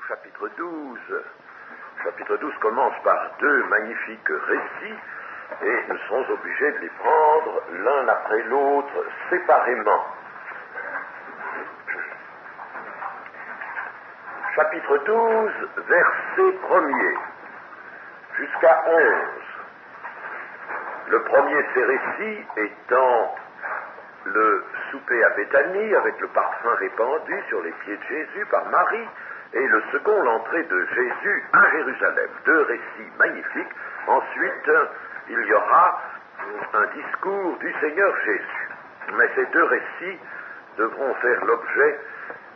chapitre 12. Chapitre 12 commence par deux magnifiques récits et nous serons obligés de les prendre l'un après l'autre séparément. Chapitre 12, verset 1er jusqu'à 11. Le premier de ces récits étant le souper à Béthanie avec le parfum répandu sur les pieds de Jésus par Marie, et le second, l'entrée de Jésus à Jérusalem. Deux récits magnifiques. Ensuite, il y aura un discours du Seigneur Jésus. Mais ces deux récits devront faire l'objet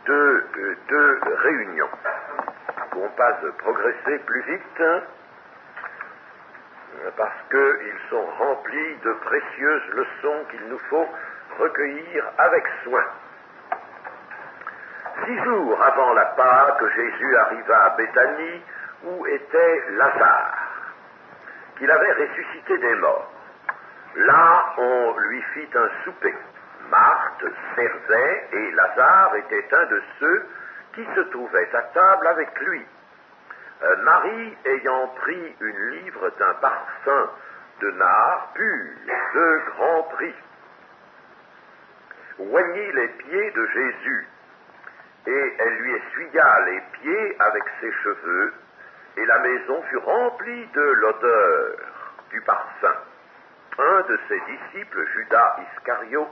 de deux réunions. Pour qu'on passe progresser plus vite, parce qu'ils sont remplis de précieuses leçons qu'il nous faut recueillir avec soin. 6 jours avant la Pâque, Jésus arriva à Béthanie, où était Lazare, qu'il avait ressuscité des morts. Là, on lui fit un souper. Marthe servait, et Lazare était un de ceux qui se trouvaient à table avec lui. Marie, ayant pris une livre d'un parfum de nard pur, de grand prix, oignit les pieds de Jésus, et elle lui essuya les pieds avec ses cheveux, et la maison fut remplie de l'odeur du parfum. Un de ses disciples, Judas Iscario,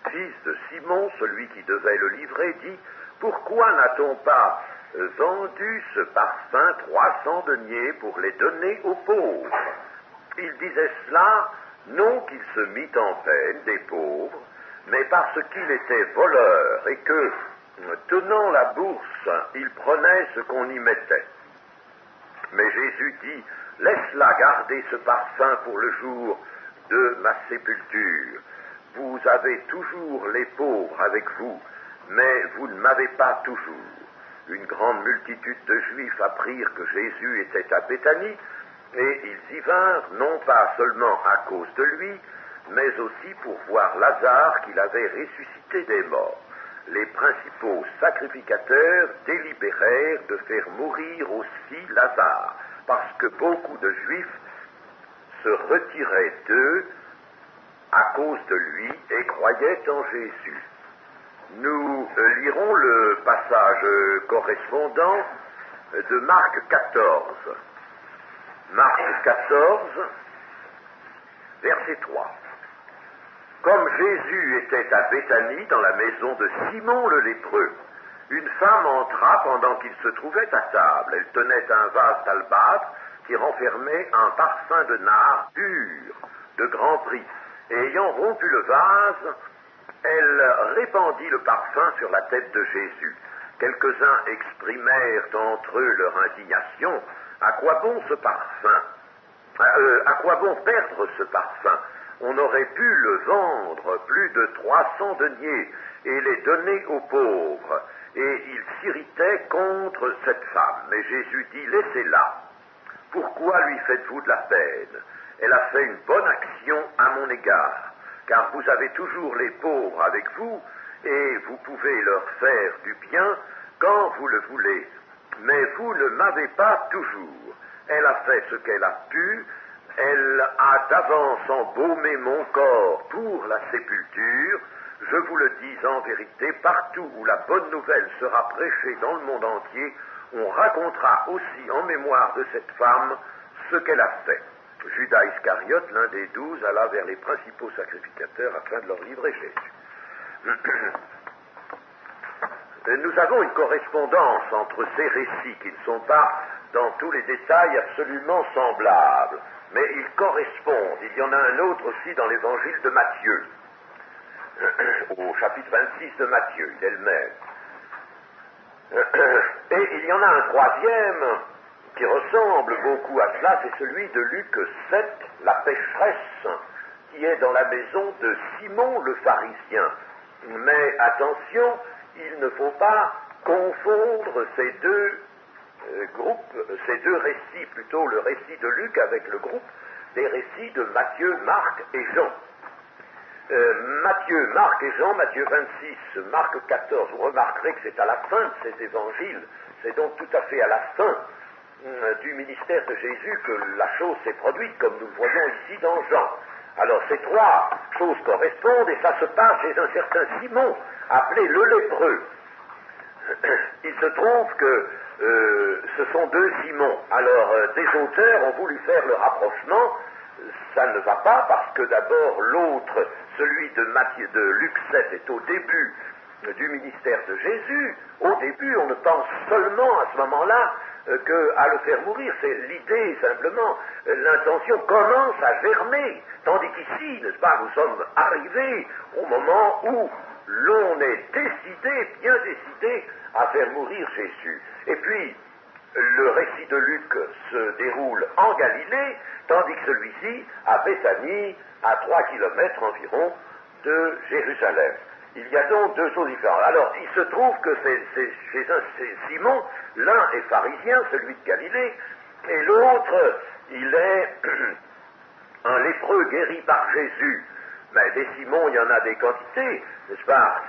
fils de Simon, celui qui devait le livrer, dit: « Pourquoi n'a-t-on pas vendu ce parfum 300 deniers pour les donner aux pauvres ?» Il disait cela, non qu'il se mit en peine des pauvres, mais parce qu'il était voleur et que, tenant la bourse, il prenait ce qu'on y mettait. Mais Jésus dit: « Laisse-la garder ce parfum pour le jour de ma sépulture. Vous avez toujours les pauvres avec vous, mais vous ne m'avez pas toujours. » Une grande multitude de Juifs apprirent que Jésus était à Béthanie, et ils y vinrent, non pas seulement à cause de lui, mais aussi pour voir Lazare qu'il avait ressuscité des morts. Les principaux sacrificateurs délibérèrent de faire mourir aussi Lazare, parce que beaucoup de Juifs se retiraient d'eux à cause de lui et croyaient en Jésus. Nous lirons le passage correspondant de Marc 14. Marc 14, verset 3. Comme Jésus était à Béthanie, dans la maison de Simon le lépreux, une femme entra pendant qu'il se trouvait à table. Elle tenait un vase d'albâtre qui renfermait un parfum de nard pur, de grand prix. Et ayant rompu le vase, elle répandit le parfum sur la tête de Jésus. Quelques-uns exprimèrent entre eux leur indignation. À quoi bon ce parfum? À quoi bon perdre ce parfum? On aurait pu le vendre plus de 300 deniers et les donner aux pauvres. Et ils s'irritaient contre cette femme. Mais Jésus dit: « Laissez-la. Pourquoi lui faites-vous de la peine? Elle a fait une bonne action à mon égard, car vous avez toujours les pauvres avec vous, et vous pouvez leur faire du bien quand vous le voulez. Mais vous ne m'avez pas toujours. Elle a fait ce qu'elle a pu. Elle a d'avance embaumé mon corps pour la sépulture. Je vous le dis en vérité, partout où la bonne nouvelle sera prêchée dans le monde entier, on racontera aussi en mémoire de cette femme ce qu'elle a fait. » Judas Iscariote, l'un des 12, alla vers les principaux sacrificateurs afin de leur livrer Jésus. Nous avons une correspondance entre ces récits qui ne sont pas dans tous les détails absolument semblables, mais ils correspondent. Il y en a un autre aussi dans l'évangile de Matthieu, au chapitre 26 de Matthieu, il est le même. Et il y en a un troisième qui ressemble beaucoup à cela, c'est celui de Luc 7, la pécheresse, qui est dans la maison de Simon le pharisien. Mais attention, il ne faut pas confondre ces deux ces deux récits, plutôt le récit de Luc avec le groupe des récits de Matthieu, Marc et Jean. Matthieu, Marc et Jean, Matthieu 26, Marc 14, vous remarquerez que c'est à la fin de ces évangiles C'est donc tout à fait à la fin du ministère de Jésus que la chose s'est produite, comme nous le voyons ici dans Jean. Alors ces trois choses correspondent, et ça se passe chez un certain Simon, appelé le lépreux. Il se trouve que ce sont deux Simons. Alors des auteurs ont voulu faire le rapprochement. Ça ne va pas parce que d'abord l'autre, celui de Luc 7, est au début du ministère de Jésus. Au début, on ne pense seulement à ce moment-là qu'à le faire mourir. C'est l'idée simplement. L'intention commence à germer. Tandis qu'ici, n'est-ce pas, nous sommes arrivés au moment où l'on est décidé, bien décidé, à faire mourir Jésus. Et puis, le récit de Luc se déroule en Galilée, tandis que celui-ci à Béthanie, à 3 kilomètres environ de Jérusalem. Il y a donc deux choses différentes. Alors, il se trouve que c'est Simon, l'un est pharisien, celui de Galilée, et l'autre, il est un lépreux guéri par Jésus. Mais des Simons, il y en a des quantités, n'est-ce pas?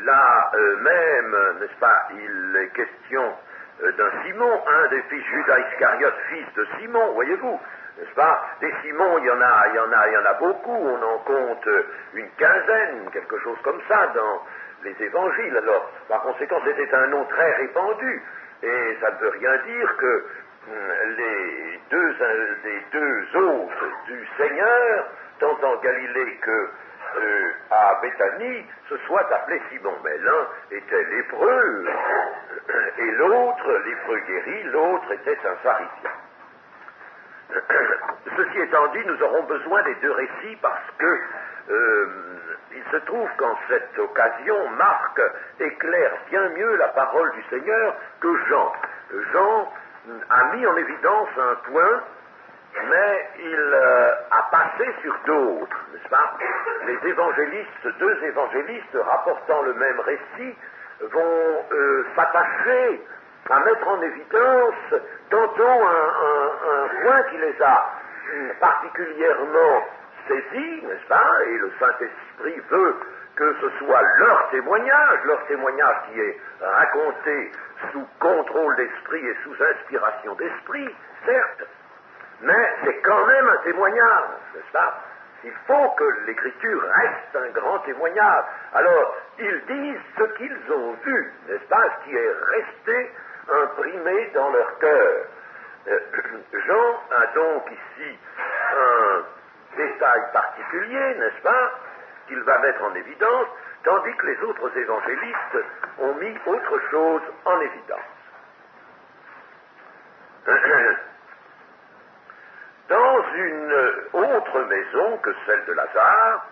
Là même, n'est-ce pas, il est question d'un Simon, un des fils Judas Iscariote, fils de Simon, voyez-vous, n'est-ce pas? Des Simons, il y en a beaucoup, on en compte une quinzaine, quelque chose comme ça dans les évangiles. Alors, par conséquent, c'était un nom très répandu, et ça ne veut rien dire que les deux hôtes du Seigneur, tant en Galilée que à Béthanie, se soit appelé Simon. Mais l'un était lépreux, et l'autre, lépreux guéri, l'autre était un pharisien. Ceci étant dit, nous aurons besoin des deux récits parce que il se trouve qu'en cette occasion, Marc éclaire bien mieux la parole du Seigneur que Jean. Jean a mis en évidence un point, mais il a passé sur d'autres, n'est-ce pas? Les évangélistes, deux évangélistes rapportant le même récit, vont s'attacher à mettre en évidence tantôt un point qui les a particulièrement saisis, n'est-ce pas? Et le Saint-Esprit veut que ce soit leur témoignage qui est raconté sous contrôle d'esprit et sous inspiration d'esprit, certes, mais c'est quand même un témoignage, n'est-ce pas? Il faut que l'Écriture reste un grand témoignage. Alors, ils disent ce qu'ils ont vu, n'est-ce pas? Ce qui est resté imprimé dans leur cœur. Jean a donc ici un détail particulier, n'est-ce pas, qu'il va mettre en évidence, tandis que les autres évangélistes ont mis autre chose en évidence. Dans une autre maison que celle de Lazare,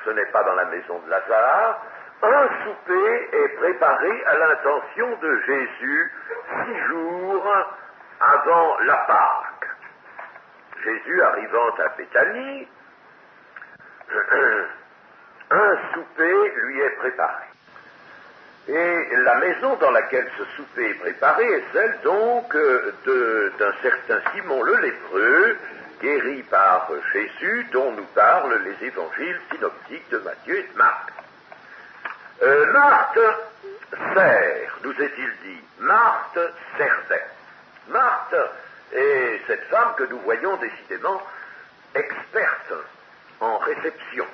ce n'est pas dans la maison de Lazare, un souper est préparé à l'intention de Jésus 6 jours avant la Pâque. Jésus arrivant à Béthanie, un souper lui est préparé. Et la maison dans laquelle ce souper est préparé est celle donc d'un certain Simon le lépreux, guéri par Jésus, dont nous parlent les évangiles synoptiques de Matthieu et de Marc. Marthe sert, nous est-il dit. Marthe servait. Marthe est cette femme que nous voyons décidément experte en réception.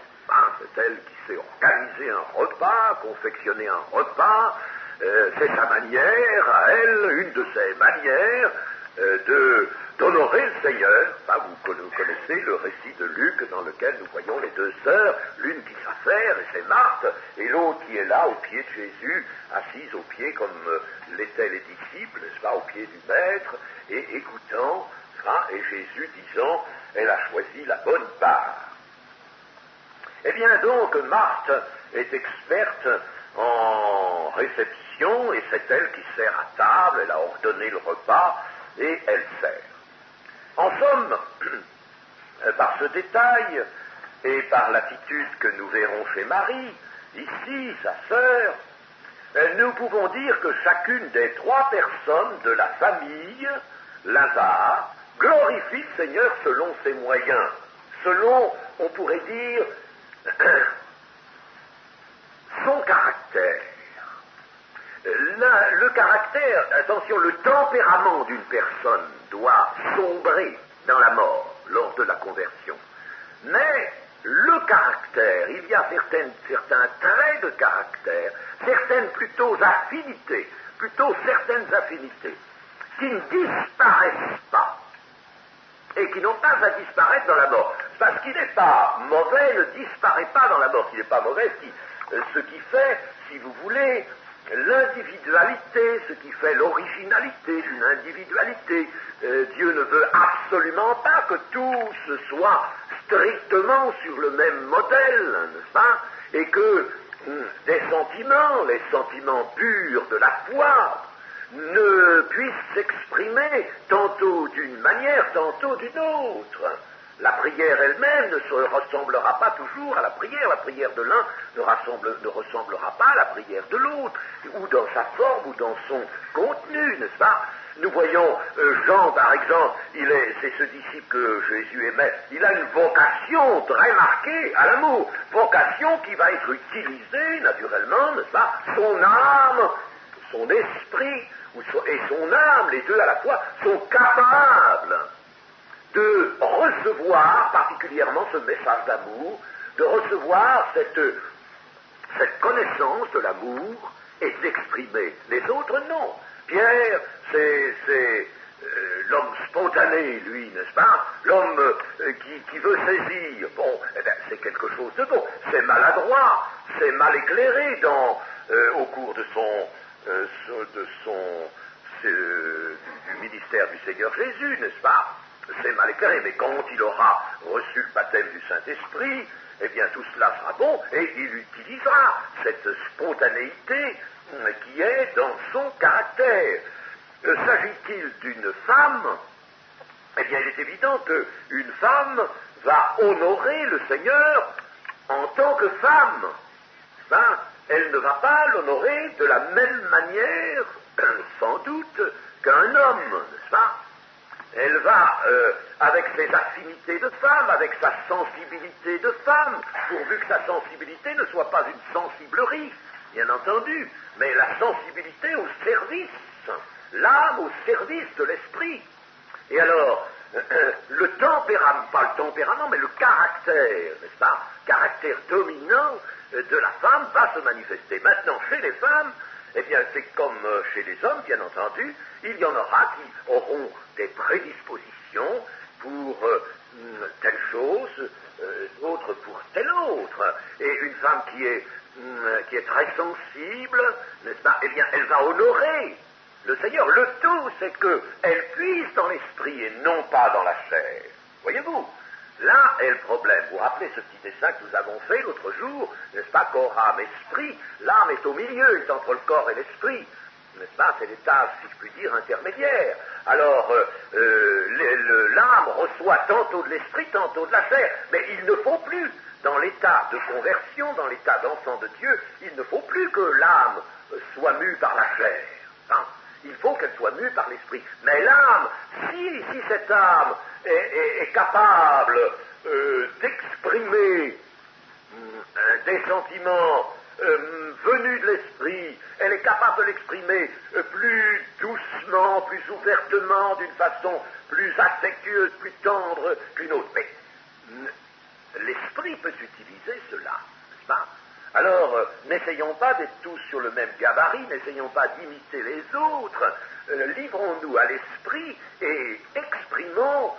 C'est elle qui sait organiser un repas, confectionner un repas. C'est sa manière, à elle, une de ses manières d'honorer le Seigneur. Vous connaissez le récit de Luc dans lequel nous voyons les deux sœurs, l'une qui s'affaire, et c'est Marthe, et l'autre qui est là au pied de Jésus, assise au pied comme l'étaient les disciples, n'est-ce pas, au pied du Maître, et écoutant, et Jésus disant, elle a choisi la bonne part. Eh bien donc, Marthe est experte en réception, et c'est elle qui sert à table, elle a ordonné le repas, et elle sert. En somme, par ce détail, et par l'attitude que nous verrons chez Marie, ici, sa sœur, nous pouvons dire que chacune des 3 personnes de la famille, Lazare, glorifie le Seigneur selon ses moyens, selon, on pourrait dire, son caractère. caractère, attention, le tempérament d'une personne doit sombrer dans la mort lors de la conversion. Mais le caractère, il y a certains traits de caractère, certaines certaines affinités, qui ne disparaissent pas et qui n'ont pas à disparaître dans la mort. Parce qu'il n'est pas mauvais, ne disparaît pas dans la mort. Il n'est pas mauvais, ce qui fait, si vous voulez, l'individualité, ce qui fait l'originalité d'une individualité. Dieu ne veut absolument pas que tous soient strictement sur le même modèle, n'est-ce pas? Et que des sentiments, les sentiments purs de la foi, ne puissent s'exprimer tantôt d'une manière, tantôt d'une autre. La prière elle-même ne se ressemblera pas toujours à la prière de l'un ne ressemblera pas à la prière de l'autre, ou dans sa forme, ou dans son contenu, n'est-ce pas? Nous voyons Jean, par exemple, c'est ce disciple que Jésus aimait, il a une vocation très marquée à l'amour, vocation qui va être utilisée, naturellement, n'est-ce pas? Son âme, son esprit, et son âme, les deux à la fois, sont capables de recevoir particulièrement ce message d'amour, de recevoir cette connaissance de l'amour et de l'exprimer. Les autres, non. Pierre, c'est l'homme spontané, lui, n'est-ce pas? L'homme qui veut saisir. Bon, eh bien, c'est quelque chose de bon. C'est maladroit, c'est mal éclairé au cours du ministère du Seigneur Jésus, n'est-ce pas? C'est mal éclairé, mais quand il aura reçu le baptême du Saint-Esprit, eh bien tout cela sera bon, et il utilisera cette spontanéité qui est dans son caractère. S'agit-il d'une femme? Eh bien il est évident qu'une femme va honorer le Seigneur en tant que femme. Ben, elle ne va pas l'honorer de la même manière, sans doute, qu'un homme, n'est-ce pas? Elle va, avec ses affinités de femme, avec sa sensibilité de femme, pourvu que sa sensibilité ne soit pas une sensiblerie, bien entendu, mais la sensibilité au service, l'âme au service de l'esprit. Et alors, le tempérament, pas le tempérament, mais le caractère, n'est-ce pas? Caractère dominant de la femme va se manifester. Maintenant, chez les femmes, eh bien, c'est comme chez les hommes, bien entendu, il y en aura qui auront des prédispositions pour telle chose, d'autres pour telle autre. Et une femme qui est très sensible, n'est-ce pas, eh bien, elle va honorer le Seigneur. Le tout, c'est qu'elle puisse dans l'esprit et non pas dans la chair. Voyez-vous? Là est le problème. Vous vous rappelez ce petit dessin que nous avons fait l'autre jour, n'est-ce pas, corps, âme, esprit. L'âme est au milieu, est entre le corps et l'esprit. N'est-ce pas? C'est l'état, si je puis dire, intermédiaire. Alors, l'âme reçoit tantôt de l'esprit, tantôt de la chair. Mais il ne faut plus, dans l'état de conversion, dans l'état d'enfant de Dieu, il ne faut plus que l'âme soit mue par la chair. Hein? Il faut qu'elle soit mue par l'esprit. Mais l'âme, si cette âme est capable d'exprimer des sentiments venus de l'esprit, elle est capable de l'exprimer plus doucement, plus ouvertement, d'une façon plus affectueuse, plus tendre qu'une autre. Mais l'esprit peut utiliser cela, n'est-ce pas? Alors, n'essayons pas d'être tous sur le même gabarit, n'essayons pas d'imiter les autres, livrons-nous à l'esprit et exprimons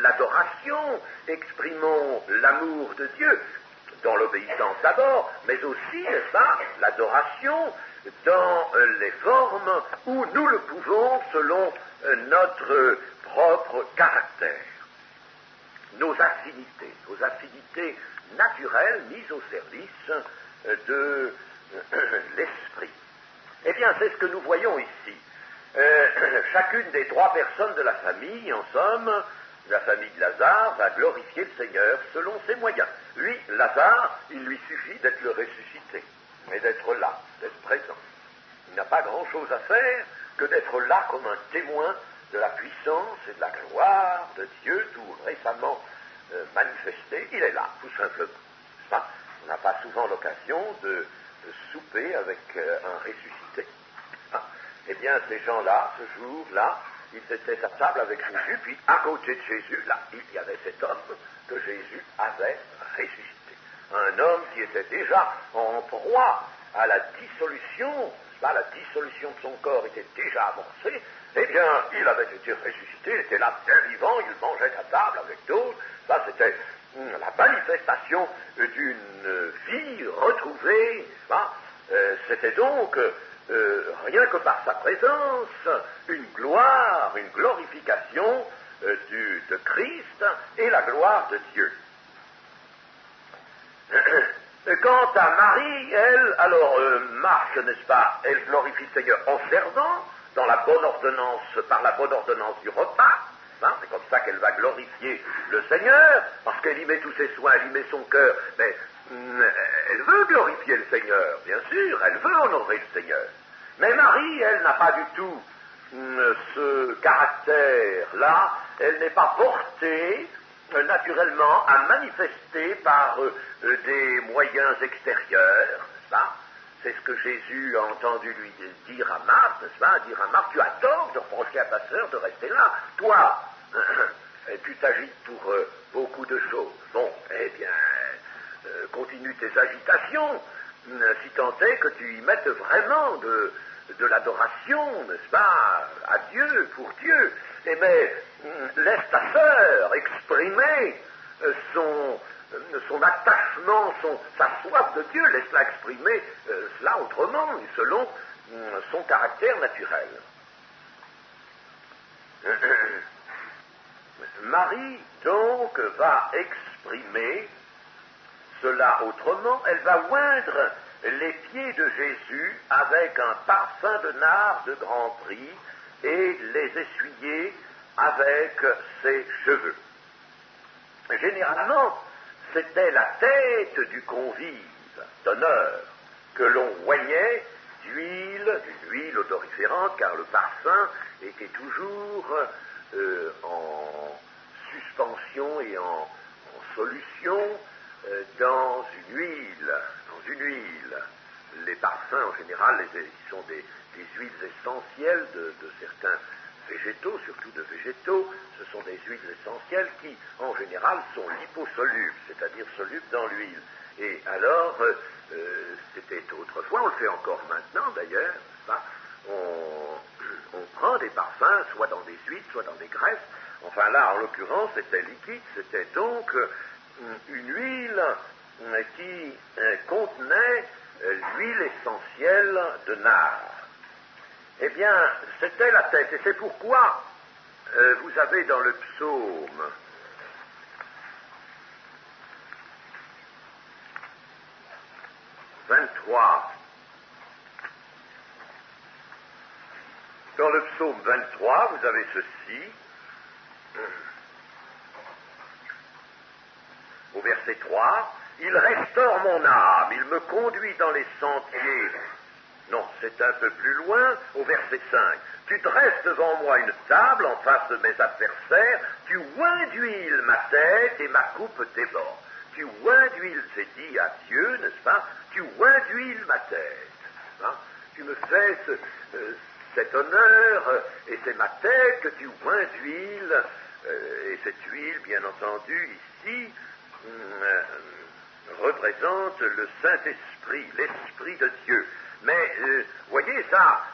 l'adoration, exprimons l'amour de Dieu, dans l'obéissance d'abord, mais aussi, n'est-ce pas, l'adoration dans les formes où nous le pouvons selon notre propre caractère. Nos affinités naturelles mises au service de l'esprit. Eh bien, c'est ce que nous voyons ici. Chacune des trois personnes de la famille, en somme, la famille de Lazare, va glorifier le Seigneur selon ses moyens. Lui, Lazare, il lui suffit d'être le ressuscité, et d'être là, d'être présent. Il n'a pas grand-chose à faire que d'être là comme un témoin de la puissance et de la gloire de Dieu, tout récemment manifesté. Il est là, tout simplement. On n'a pas souvent l'occasion de souper avec un ressuscité. Eh bien, ces gens-là, ce jour-là, ils étaient à table avec Jésus, puis à côté de Jésus, là, il y avait cet homme que Jésus avait ressuscité. Un homme qui était déjà en proie à la dissolution, la dissolution de son corps était déjà avancée. Eh bien, il avait été ressuscité, il était là bien vivant, il mangeait à table avec d'autres. Ça, c'était la manifestation d'une vie retrouvée. C'était donc, rien que par sa présence, une gloire, une glorification de Christ et la gloire de Dieu. Quant à Marie, elle, alors Marc, n'est-ce pas, elle glorifie le Seigneur en servant dans la bonne ordonnance, par la bonne ordonnance du repas. C'est comme ça qu'elle va glorifier le Seigneur, parce qu'elle y met tous ses soins, elle y met son cœur. Mais elle veut glorifier le Seigneur, bien sûr, elle veut honorer le Seigneur. Mais Marie, elle n'a pas du tout ce caractère-là, elle n'est pas portée naturellement à manifester par des moyens extérieurs, n'est-ce pas? C'est ce que Jésus a entendu lui dire à Marthe, n'est-ce pas? Dire à Marthe, tu as tort de reprocher à ta sœur de rester là. Toi, tu t'agites pour beaucoup de choses. Bon, eh bien, continue tes agitations, si tant est que tu y mettes vraiment de l'adoration, n'est-ce pas, à Dieu, pour Dieu. Eh bien, laisse ta sœur exprimer son attachement, sa soif de Dieu, laisse-la exprimer cela autrement, selon son caractère naturel. Marie, donc, va exprimer cela autrement, elle va oindre les pieds de Jésus avec un parfum de nard de grand prix et les essuyer avec ses cheveux. Généralement, c'était la tête du convive d'honneur que l'on oignait d'huile, d'une huile odoriférante, car le parfum était toujours en suspension et en solution dans une huile. Les parfums, en général, ils sont des huiles essentielles de certains végétaux, surtout de végétaux. Ce sont des huiles essentielles qui, en général, sont liposolubles, c'est-à-dire solubles dans l'huile. Et alors, c'était autrefois, on le fait encore maintenant d'ailleurs, on prend des parfums, soit dans des huiles, soit dans des graisses. Enfin là, en l'occurrence, c'était liquide, c'était donc une huile qui contenait l'huile essentielle de nard. Eh bien, c'était la tête, et c'est pourquoi vous avez dans le psaume 23, dans le psaume 23, vous avez ceci, au verset 3, « Il restaure mon âme, il me conduit dans les sentiers. » Non, c'est un peu plus loin, au verset 5. « Tu dresses devant moi une table en face de mes adversaires, tu oins d'huile ma tête et ma coupe déborde. » Tu oins d'huile, c'est dit à Dieu, n'est-ce pas? Tu oins d'huile ma tête. Hein? Tu me fais cet honneur, et c'est ma tête que tu oins d'huile, et cette huile, bien entendu, ici, représente le Saint-Esprit, l'Esprit de Dieu. Mais, voyez, ça,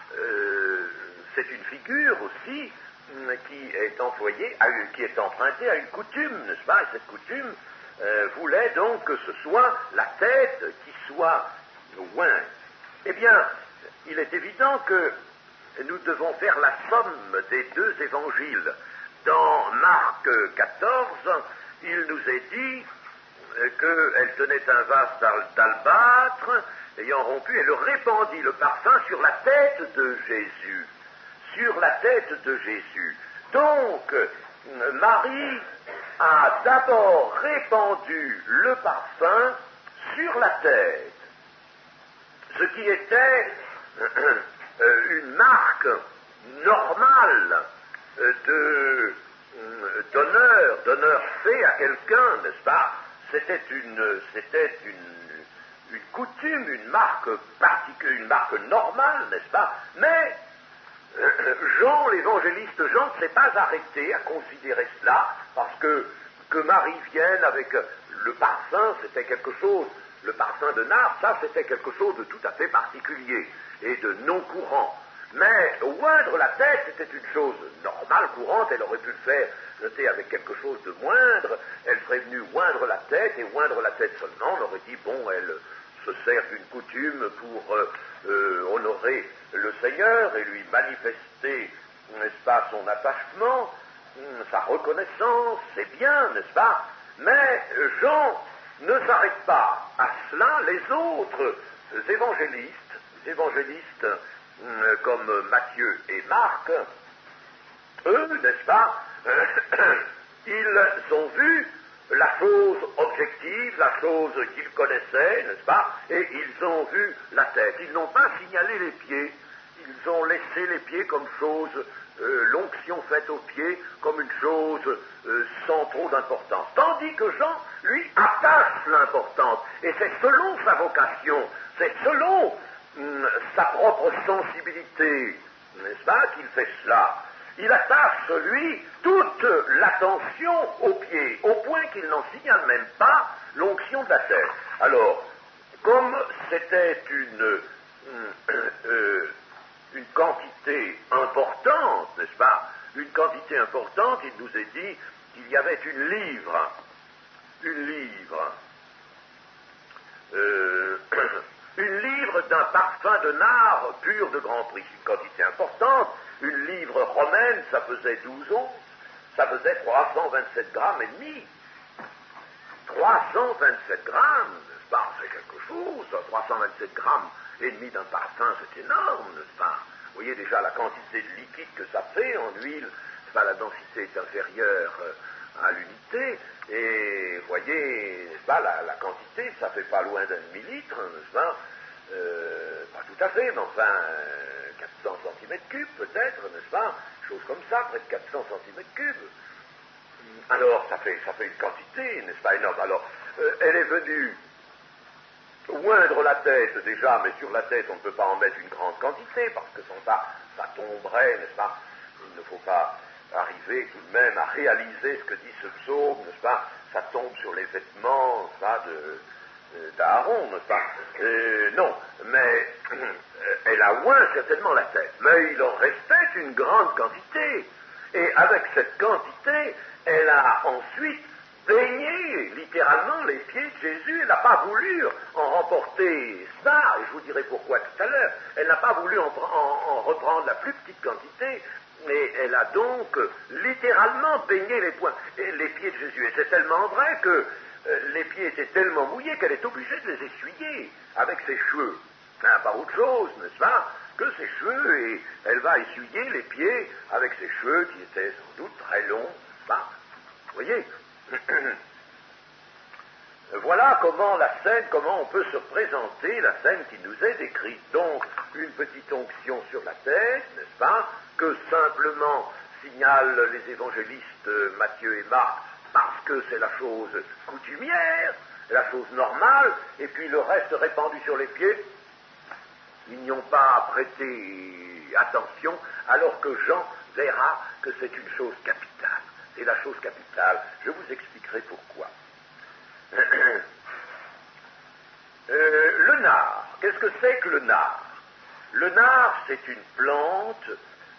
c'est une figure aussi qui est employée, qui est empruntée à une coutume, n'est-ce pas? Et cette coutume voulait donc que ce soit la tête qui soit ointe. Eh bien, il est évident que nous devons faire la somme des deux évangiles. Dans Marc 14, il nous est dit qu'elle tenait un vase d'albâtre, ayant rompu, elle répandit le parfum sur la tête de Jésus. Sur la tête de Jésus. Donc, Marie a d'abord répandu le parfum sur la tête, ce qui était une marque normale d'honneur fait à quelqu'un, n'est-ce pas? C'était une coutume, une marque particulière, une marque normale, n'est-ce pas? Mais Jean, l'évangéliste Jean, ne s'est pas arrêté à considérer cela, parce que Marie vienne avec le parfum, c'était quelque chose, le parfum de nard, ça c'était quelque chose de tout à fait particulier et de non courant. Mais oindre la tête, c'était une chose normale, courante, elle aurait pu le faire, noter avec quelque chose de moindre, elle serait venue oindre la tête, et oindre la tête seulement, on aurait dit, bon, elle se sert d'une coutume pour honorer le Seigneur et lui manifester, n'est-ce pas, son attachement, sa reconnaissance, c'est bien, n'est-ce pas? Mais Jean ne s'arrête pas à cela. Les autres évangélistes comme Matthieu et Marc, eux, n'est-ce pas, ils ont vu la chose objective, la chose qu'ils connaissaient, n'est-ce pas, et ils ont vu la tête. Ils n'ont pas signalé les pieds, ils ont laissé les pieds comme chose, l'onction faite aux pieds, comme une chose sans trop d'importance. Tandis que Jean, lui, attache l'importance, et c'est selon sa vocation, c'est selon sa propre sensibilité, n'est-ce pas, qu'il fait cela. Il attache, lui, toute l'attention aux pieds, au point qu'il n'en signale même pas l'onction de la tête. Alors, comme c'était une quantité importante, n'est-ce pas, une quantité importante, il nous est dit qu'il y avait une livre d'un parfum de nard pur de grand prix, une quantité importante. Une livre romaine, ça faisait 12 onces, ça faisait 327 grammes et demi. 327 grammes, n'est-ce pas, c'est quelque chose, 327 grammes et demi d'un parfum, c'est énorme, n'est-ce pas? Vous voyez déjà la quantité de liquide que ça fait en huile, n'est-ce pas, la densité est inférieure à l'unité, et vous voyez, n'est-ce pas, la quantité, ça fait pas loin d'un demi-litre, n'est-ce pas? Pas tout à fait, mais enfin, 400 cm3 peut-être, n'est-ce pas? Chose comme ça, près de 400 cm3. Alors, ça fait une quantité, n'est-ce pas, énorme. Alors, elle est venue oindre la tête déjà, mais sur la tête, on ne peut pas en mettre une grande quantité, parce que sans ça, ça tomberait, n'est-ce pas? Il ne faut pas arriver tout de même à réaliser ce que dit ce psaume, n'est-ce pas? Ça tombe sur les vêtements, n'est-ce pas, d'Aaron, n'est-ce pas? Non, mais elle a oint certainement la tête, mais il en restait une grande quantité, et avec cette quantité, elle a ensuite baigné littéralement les pieds de Jésus. Elle n'a pas voulu en remporter ça, et je vous dirai pourquoi tout à l'heure. Elle n'a pas voulu en reprendre la plus petite quantité, et elle a donc littéralement baigné les pieds de Jésus. Et c'est tellement vrai que les pieds étaient tellement mouillés qu'elle est obligée de les essuyer avec ses cheveux. Enfin, pas autre chose, n'est-ce pas, que ses cheveux, et elle va essuyer les pieds avec ses cheveux qui étaient sans doute très longs, n'est-ce pas? Vous voyez? Voilà comment comment on peut se présenter la scène qui nous est décrite. Donc, une petite onction sur la tête, n'est-ce pas, que simplement signalent les évangélistes Matthieu et Marc, parce que c'est la chose coutumière, la chose normale, et puis le reste répandu sur les pieds, ils n'y ont pas prêté attention, alors que Jean verra que c'est une chose capitale. C'est la chose capitale. Je vous expliquerai pourquoi. Le nard. Qu'est-ce que c'est que le nard? Le nard, c'est une plante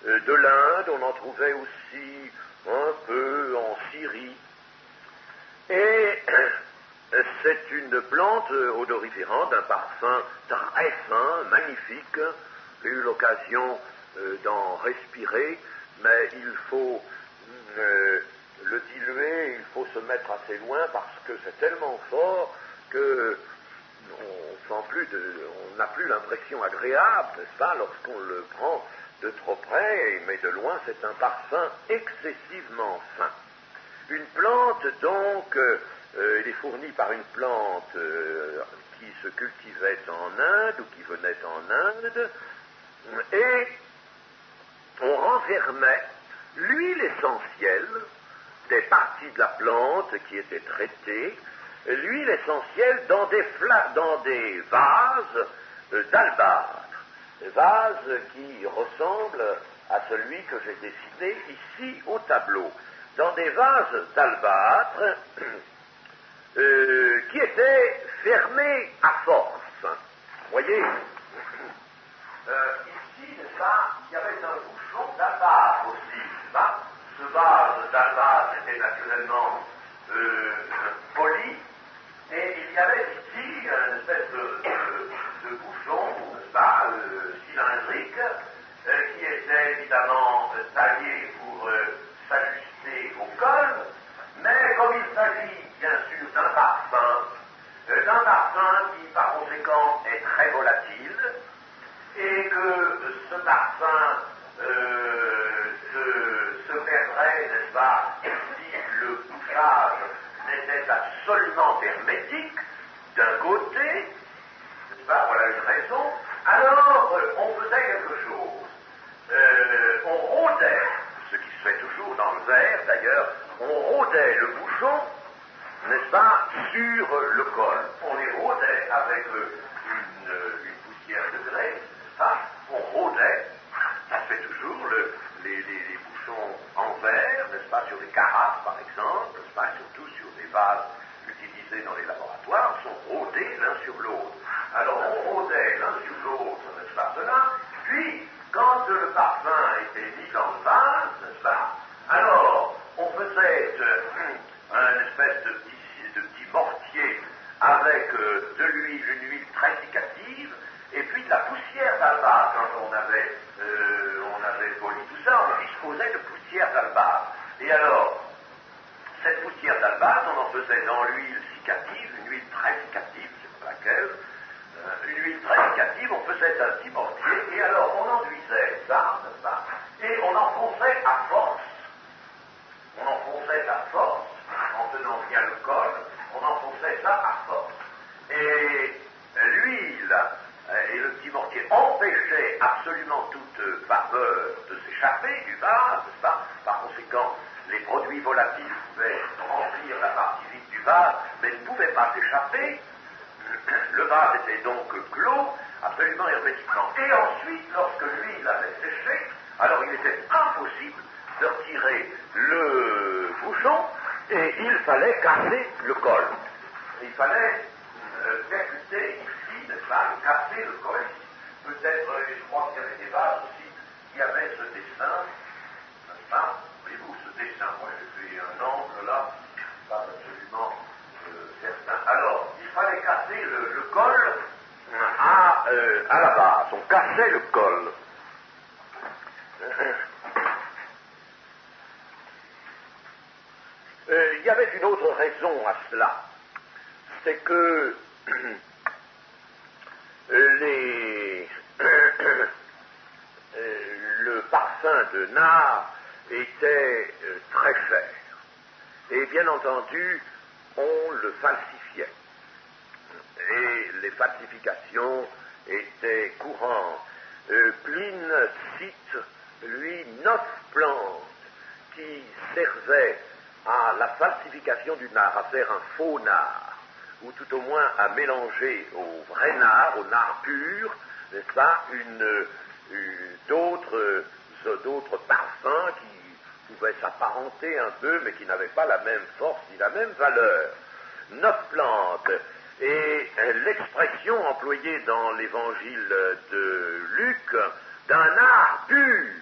de l'Inde. On en trouvait aussi un peu en Syrie. Et c'est une plante odoriférante, d'un parfum très fin, magnifique. J'ai eu l'occasion d'en respirer, mais il faut le diluer, il faut se mettre assez loin parce que c'est tellement fort que on n'a plus l'impression agréable, n'est-ce pas, lorsqu'on le prend de trop près, mais de loin, c'est un parfum excessivement fin. Une plante, donc, il est fourni par une plante qui se cultivait en Inde ou qui venait en Inde, et on renfermait l'huile essentielle des parties de la plante qui étaient traitées, l'huile essentielle dans des vases d'albâtre, des vases qui ressemblent à celui que j'ai dessiné ici au tableau, dans des vases d'albâtre qui étaient fermés à force. Vous voyez, ici, n'est-ce pas, il y avait un bouchon d'albâtre aussi, n'est-ce pas? Ce vase d'albâtre était naturellement poli, et il y avait ici une espèce de bouchon, n'est-ce pas, cylindrique, qui était évidemment taillé pour s'ajuster au col, mais comme il s'agit bien sûr d'un parfum qui par conséquent est très volatile, et que ce parfum se perdrait, n'est-ce pas, si le bouchage n'était absolument hermétique, d'un côté, n'est-ce pas, voilà une raison, alors on faisait quelque chose. On rôdait, ce qui se fait toujours dans le verre d'ailleurs, on rôdait le bouchon, n'est-ce pas, sur le col. On les rôdait avec une poussière de grès, n'est-ce pas, on rôdait, ça se fait toujours, les bouchons en verre, n'est-ce pas, sur les carafes par exemple, n'est-ce pas, surtout sur des vases utilisés dans les laboratoires, sont rôdés l'un sur l'autre. Alors on rôdait l'un sur l'autre, n'est-ce pas, cela, puis quand le parfum était mis dans le vase, n'est-ce pas, alors on faisait un espèce de petit mortier avec de l'huile, une huile très significative, et puis de la poussière d'albâtre. Quand on avait poli tout ça, on disposait de poussière d'albâtre. Et alors, cette poussière d'albâtre, on en faisait dans l'huile cicative, une huile très cicative, je ne sais pas laquelle, une huile très cicative, on faisait un petit mortier, et alors on enduisait ça, n'est-ce pas, et on enfonçait à force. On enfonçait à force, en tenant bien le col, on enfonçait ça à force. Et l'huile et le petit mortier empêchaient absolument toute vapeur de s'échapper du vase, n'est-ce pas? Par conséquent, les produits volatiles pouvaient remplir la partie vide du vase, mais ne pouvaient pas s'échapper. Le vase était donc clos, absolument hermétiquement. Et ensuite, lorsque l'huile avait séché, alors il était impossible de retirer le bouchon, et il fallait casser le col. Il fallait percuter ici, n'est-ce pas, casser le col ici. Peut-être, je crois qu'il y avait des vases aussi qui avaient ce dessin, n'est-ce pas? Voyez-vous, ce dessin, moi j'ai fait un angle là, pas absolument certain. Alors, il fallait casser le col à la base, on cassait le col. Il y avait une autre raison à cela, c'est que le parfum de nard était très cher, et bien entendu, on le falsifiait, et les falsifications étaient courantes. Pline cite, lui, 9 plantes qui servaient à la falsification du nard, à faire un faux nard, ou tout au moins à mélanger au vrai nard, au nard pur, n'est-ce pas, d'autres parfums qui pouvaient s'apparenter un peu, mais qui n'avaient pas la même force ni la même valeur. 9 plantes. Et l'expression employée dans l'évangile de Luc, d'un nard pur,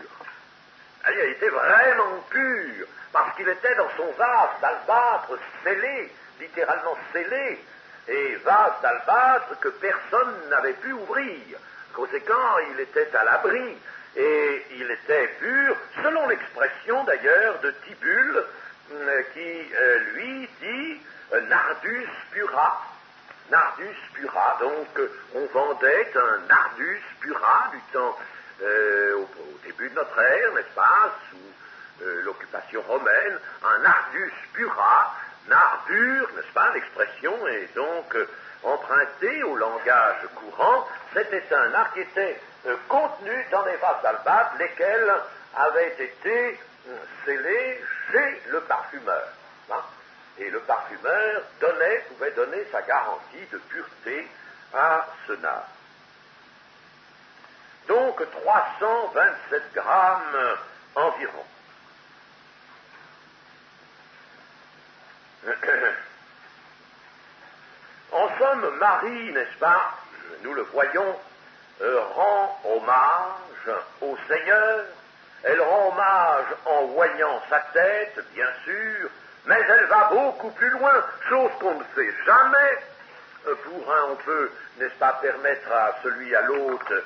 il était vraiment pur, parce qu'il était dans son vase d'albâtre scellé, littéralement scellé, et vase d'albâtre que personne n'avait pu ouvrir. Conséquent, il était à l'abri, et il était pur, selon l'expression d'ailleurs de Tibulle, qui lui dit Nardus pura. Nardus pura, donc on vendait un Nardus pura du temps au début de notre ère, n'est-ce pas, sous l'occupation romaine, un Nardus pura, nard pur, n'est-ce pas, l'expression est donc empruntée au langage courant. C'était un nard qui était contenu dans des vases d'albâtre, lesquels avaient été scellés chez le parfumeur. Hein. Et le parfumeur pouvait donner sa garantie de pureté à ce nard. donc 327 grammes environ. En somme, Marie, n'est-ce pas, nous le voyons, rend hommage au Seigneur. Elle rend hommage en oignant sa tête, bien sûr, mais elle va beaucoup plus loin, chose qu'on ne fait jamais. Pour un, on peut, n'est-ce pas, permettre à celui à l'autre,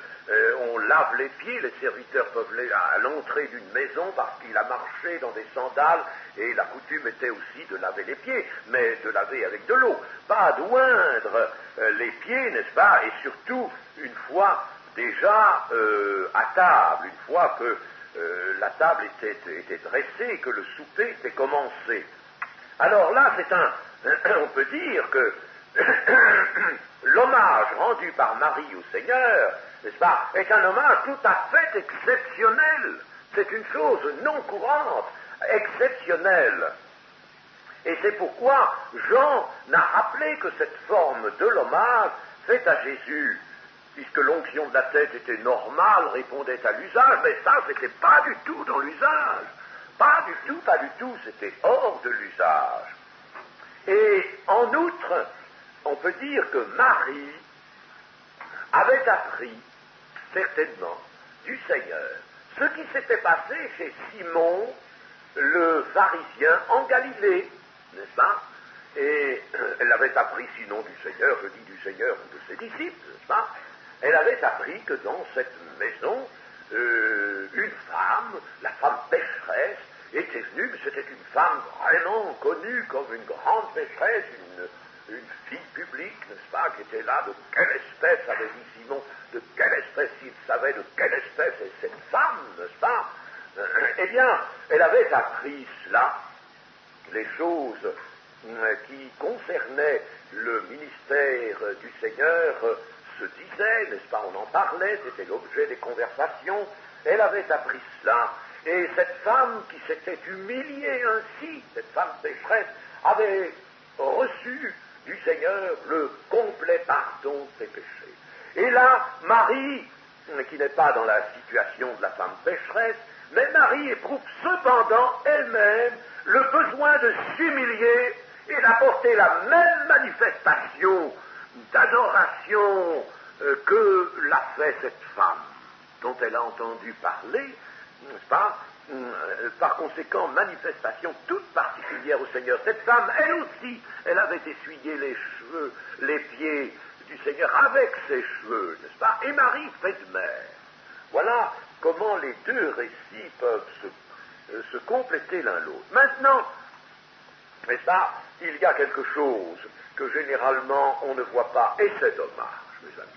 on lave les pieds, les serviteurs peuvent aller à l'entrée d'une maison parce qu'il a marché dans des sandales, et la coutume était aussi de laver les pieds, mais de laver avec de l'eau, pas d'oindre les pieds, n'est-ce pas, et surtout une fois déjà à table, une fois que la table était dressée, que le souper était commencé. Alors là, on peut dire que l'hommage rendu par Marie au Seigneur, n'est-ce pas, est un hommage tout à fait exceptionnel. C'est une chose non courante, exceptionnelle. Et c'est pourquoi Jean n'a rappelé que cette forme de l'hommage faite à Jésus, puisque l'onction de la tête était normale, répondait à l'usage, mais ça, c'était pas du tout dans l'usage. Pas du tout, c'était hors de l'usage. Et en outre, on peut dire que Marie avait appris, certainement, du Seigneur, ce qui s'était passé chez Simon, le pharisien, en Galilée, n'est-ce pas? Et elle avait appris, sinon du Seigneur, je dis du Seigneur ou de ses disciples, n'est-ce pas? Elle avait appris que dans cette maison, une femme, la femme pécheresse, était venue, mais c'était une femme vraiment connue comme une grande pécheresse, une fille publique, n'est-ce pas, qui était là. De quelle espèce, avait dit Simon, de quelle espèce, s'il savait de quelle espèce est cette femme, n'est-ce pas? Eh bien, elle avait appris cela, les choses qui concernaient le ministère du Seigneur se disaient, n'est-ce pas, on en parlait, c'était l'objet des conversations, elle avait appris cela, et cette femme qui s'était humiliée ainsi, cette femme pécheresse, avait reçu du Seigneur le complet pardon de ses péchés. Et là, Marie, qui n'est pas dans la situation de la femme pécheresse, mais Marie éprouve cependant elle-même le besoin de s'humilier et d'apporter la même manifestation d'adoration que l'a fait cette femme, dont elle a entendu parler, n'est-ce pas? Par conséquent, manifestation toute particulière au Seigneur. Cette femme, elle aussi, elle avait essuyé les cheveux, les pieds du Seigneur avec ses cheveux, n'est-ce pas? Et Marie fait de même. Voilà comment les deux récits peuvent se compléter l'un l'autre. Maintenant, n'est-ce pas, il y a quelque chose que généralement on ne voit pas, et c'est dommage, mes amis.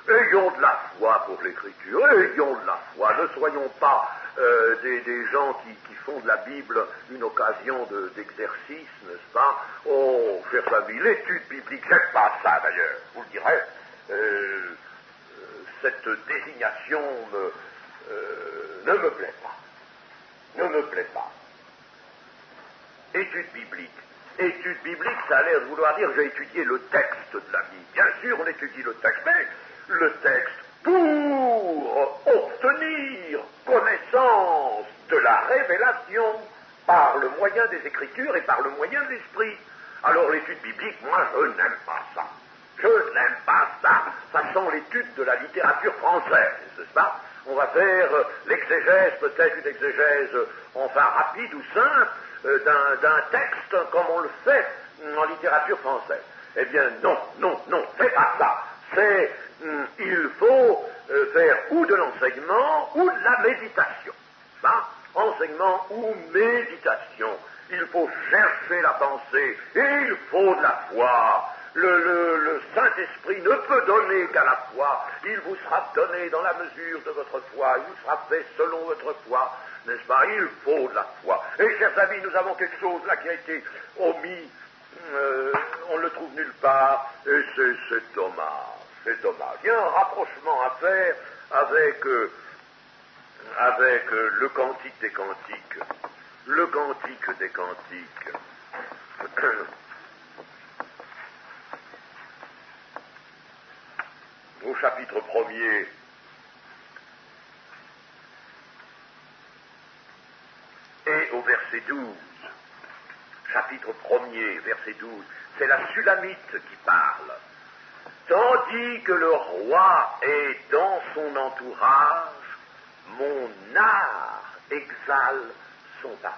Ayons de la foi pour l'Écriture, ayons de la foi, ne soyons pas des gens qui font de la Bible une occasion d'exercice, n'est-ce pas? Oh, chers amis, l'étude biblique, j'aime pas ça d'ailleurs, vous le direz, cette désignation ne me plaît pas. Ne me plaît pas. Étude biblique. Étude biblique, ça a l'air de vouloir dire j'ai étudié le texte de la Bible. Bien sûr, on étudie le texte, mais le texte pour obtenir connaissance de la révélation par le moyen des Écritures et par le moyen de l'Esprit. Alors l'étude biblique, moi, je n'aime pas ça. Je n'aime pas ça. Ça sent l'étude de la littérature française, n'est-ce pas? On va faire l'exégèse, peut-être une exégèse enfin rapide ou simple, d'un texte comme on le fait en littérature française. Eh bien, non, c'est pas ça. Il faut faire ou de l'enseignement ou de la méditation. Ça, enseignement ou méditation. Il faut chercher la pensée et il faut de la foi. Le Saint-Esprit ne peut donner qu'à la foi. Il vous sera donné dans la mesure de votre foi. Il vous sera fait selon votre foi. N'est-ce pas? Il faut de la foi. Et chers amis, nous avons quelque chose là qui a été omis. On ne le trouve nulle part. Et c'est dommage. C'est dommage. Il y a un rapprochement à faire avec le cantique des cantiques. Le cantique des cantiques. Au chapitre 1er au verset 12. Chapitre 1er, verset 12. C'est la Sulamite qui parle. Tandis que le roi est dans son entourage, mon art exhale son parfum.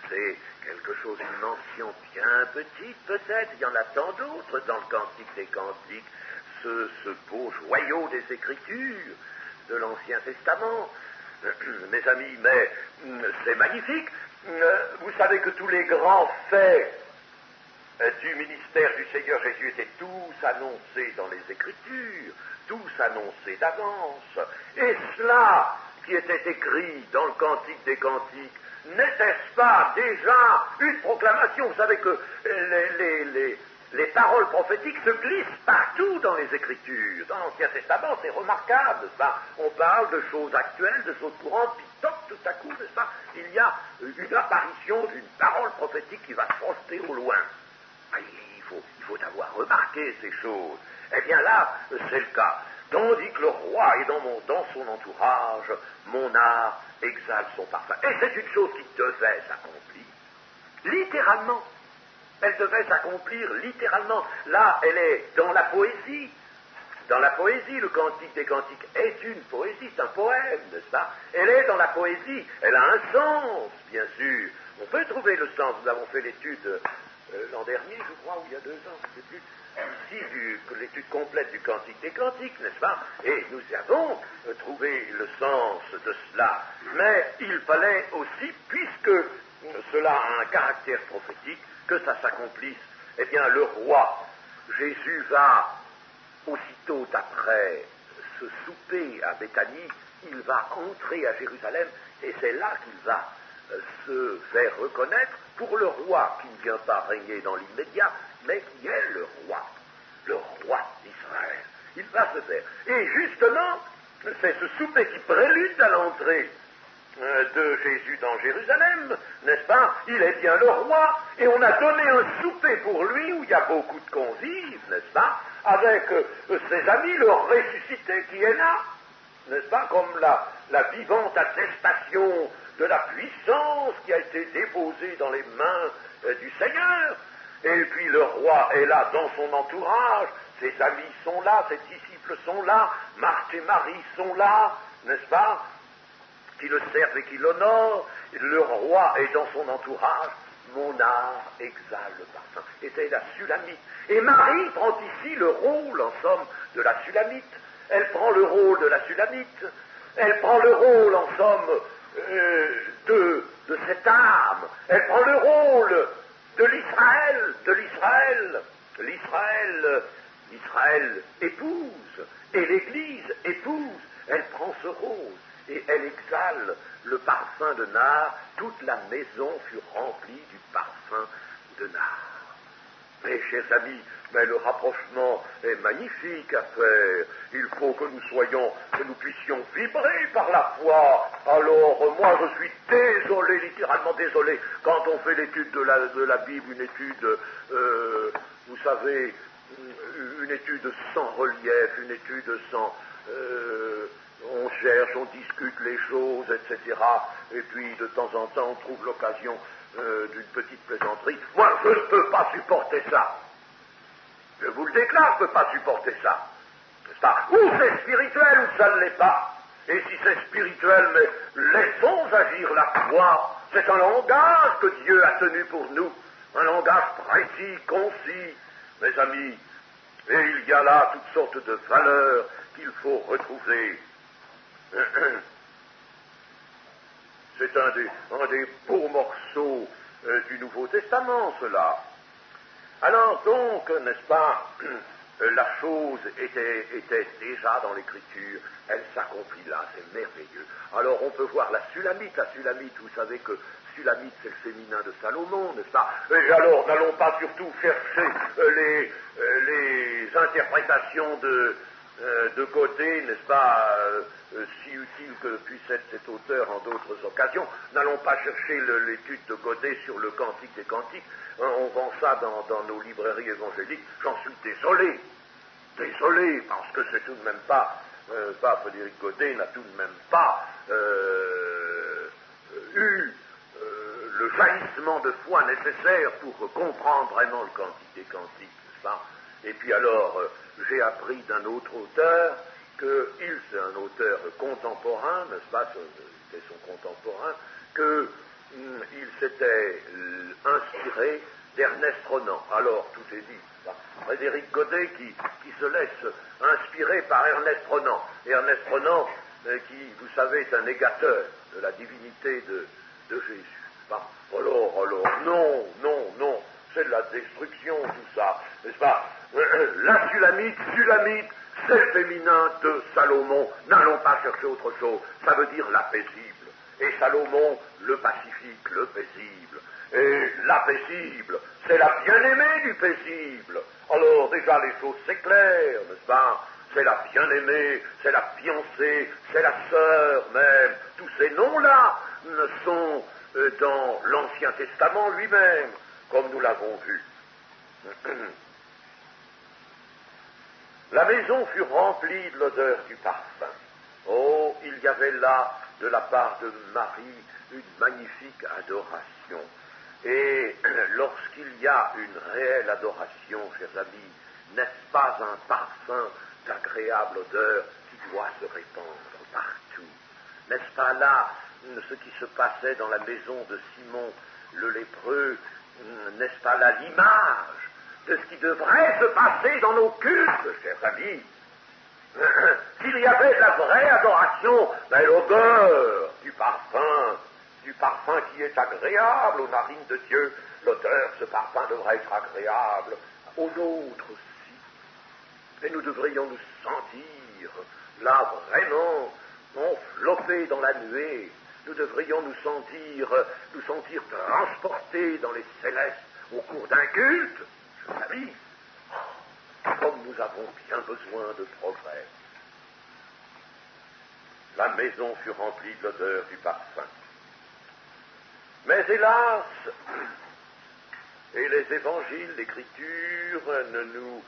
C'est quelque chose, une mention bien petite peut-être, il y en a tant d'autres dans le Cantique des Cantiques, ce beau joyau des Écritures de l'Ancien Testament. Mes amis, mais c'est magnifique. Vous savez que tous les grands faits du ministère du Seigneur Jésus étaient tous annoncés dans les Écritures, tous annoncés d'avance. Et cela qui était écrit dans le Cantique des Cantiques, n'était-ce pas déjà une proclamation? Vous savez que les paroles prophétiques se glissent partout dans les Écritures. Dans l'Ancien Testament, c'est remarquable, n'est-ce pas? On parle de choses actuelles, de choses courantes, puis toc, tout à coup, n'est-ce pas? Il y a une apparition d'une parole prophétique qui va se projeter au loin. Il faut avoir remarqué ces choses. Eh bien là, c'est le cas. Tandis que le roi est dans son entourage, mon art exhale son parfum. Et c'est une chose qui devait s'accomplir. Littéralement. Elle devait s'accomplir littéralement. Là, elle est dans la poésie. Dans la poésie, le Cantique des Cantiques est une poésie, c'est un poème, n'est-ce pas? Elle est dans la poésie. Elle a un sens, bien sûr. On peut trouver le sens. Nous avons fait l'étude l'an dernier, je crois, ou il y a 2 ans, je ne sais plus. Ici, l'étude complète du Cantique des Cantiques, n'est-ce pas? Et nous avons trouvé le sens de cela. Mais il fallait aussi, puisque cela a un caractère prophétique, que ça s'accomplisse. Eh bien, le roi, Jésus va, aussitôt après ce souper à Béthanie, il va entrer à Jérusalem, et c'est là qu'il va se faire reconnaître pour le roi qui ne vient pas régner dans l'immédiat, mais qui est le roi d'Israël. Il va se faire. Et justement, c'est ce souper qui prélude à l'entrée de Jésus dans Jérusalem, n'est-ce pas? Il est bien le roi, et on a donné un souper pour lui où il y a beaucoup de convives, n'est-ce pas? Avec ses amis, le ressuscité qui est là, n'est-ce pas? Comme la vivante attestation de la puissance qui a été déposée dans les mains du Seigneur. Et puis le roi est là dans son entourage, ses amis sont là, ses disciples sont là, Marthe et Marie sont là, n'est-ce pas? Qui le servent et qui l'honorent. Le roi est dans son entourage, mon art exhale le parfum. Et c'est la Sulamite. Et Marie prend ici le rôle, en somme, de la Sulamite. Elle prend le rôle de la Sulamite. Elle prend le rôle, en somme, de cette âme. Elle prend le rôle de l'Israël. L'Israël épouse, et l'Église épouse. Elle prend ce rôle, et elle exhale le parfum de nard. Toute la maison fut remplie du parfum de nard. Mes chers amis, mais le rapprochement est magnifique à faire. Il faut que nous puissions vibrer par la foi. Alors, moi, je suis désolé, littéralement désolé, quand on fait l'étude de la Bible, une étude, vous savez, une étude sans relief, une étude sans... on cherche, on discute les choses, etc. Et puis, de temps en temps, on trouve l'occasion d'une petite plaisanterie. Moi, je ne peux pas supporter ça. Je vous le déclare, je ne peux pas supporter ça. N'est-ce pas? Ou c'est spirituel, ou ça ne l'est pas. Et si c'est spirituel, mais laissons agir la foi. C'est un langage que Dieu a tenu pour nous. Un langage précis, concis, mes amis. Et il y a là toutes sortes de valeurs qu'il faut retrouver. C'est un des beaux morceaux du Nouveau Testament, cela. Alors donc, n'est-ce pas, la chose était déjà dans l'Écriture, elle s'accomplit là, c'est merveilleux. Alors on peut voir la Sulamite, vous savez que Sulamite c'est le féminin de Salomon, n'est-ce pas? Et alors n'allons pas surtout chercher les interprétations de côté, n'est-ce pas, si utile que puisse être cet auteur en d'autres occasions. N'allons pas chercher l'étude de Godet sur le Cantique des Cantiques. On vend ça dans nos librairies évangéliques. J'en suis désolé, parce que c'est tout de même pas Frédéric Godet n'a tout de même pas eu le jaillissement de foi nécessaire pour comprendre vraiment le Cantique des Cantiques, n'est-ce pas? Et puis alors, j'ai appris d'un autre auteur c'est un auteur contemporain, n'est-ce pas, c'était son contemporain, qu'il s'était inspiré d'Ernest Renan. Alors, tout est dit. Frédéric Godet qui se laisse inspirer par Ernest Renan. Ernest Renan, qui, vous savez, est un négateur de la divinité de Jésus. Alors, non, c'est de la destruction, tout ça, n'est-ce pas? La Sulamite, c'est le féminin de Salomon. N'allons pas chercher autre chose. Ça veut dire la paisible. Et Salomon, le pacifique, le paisible. Et la paisible, c'est la bien-aimée du paisible. Alors, déjà, les choses s'éclairent, n'est-ce pas? C'est la bien-aimée, c'est la fiancée, c'est la sœur même. Tous ces noms-là sont dans l'Ancien Testament lui-même, comme nous l'avons vu. La maison fut remplie de l'odeur du parfum. Oh, il y avait là, de la part de Marie, une magnifique adoration. Et lorsqu'il y a une réelle adoration, chers amis, n'est-ce pas un parfum d'agréable odeur qui doit se répandre partout? N'est-ce pas là ce qui se passait dans la maison de Simon le lépreux? N'est-ce pas là l'image de ce qui devrait se passer dans nos cultes, chers amis? S'il y avait de la vraie adoration, l'odeur du parfum qui est agréable aux narines de Dieu, l'odeur, ce parfum devrait être agréable aux nôtres aussi. Et nous devrions nous sentir, là vraiment, enveloppés dans la nuée. Nous devrions nous sentir transportés dans les célestes au cours d'un culte. Chers amis, comme nous avons bien besoin de progrès. La maison fut remplie de l'odeur du parfum. Mais hélas, et les évangiles, l'Écriture ne nous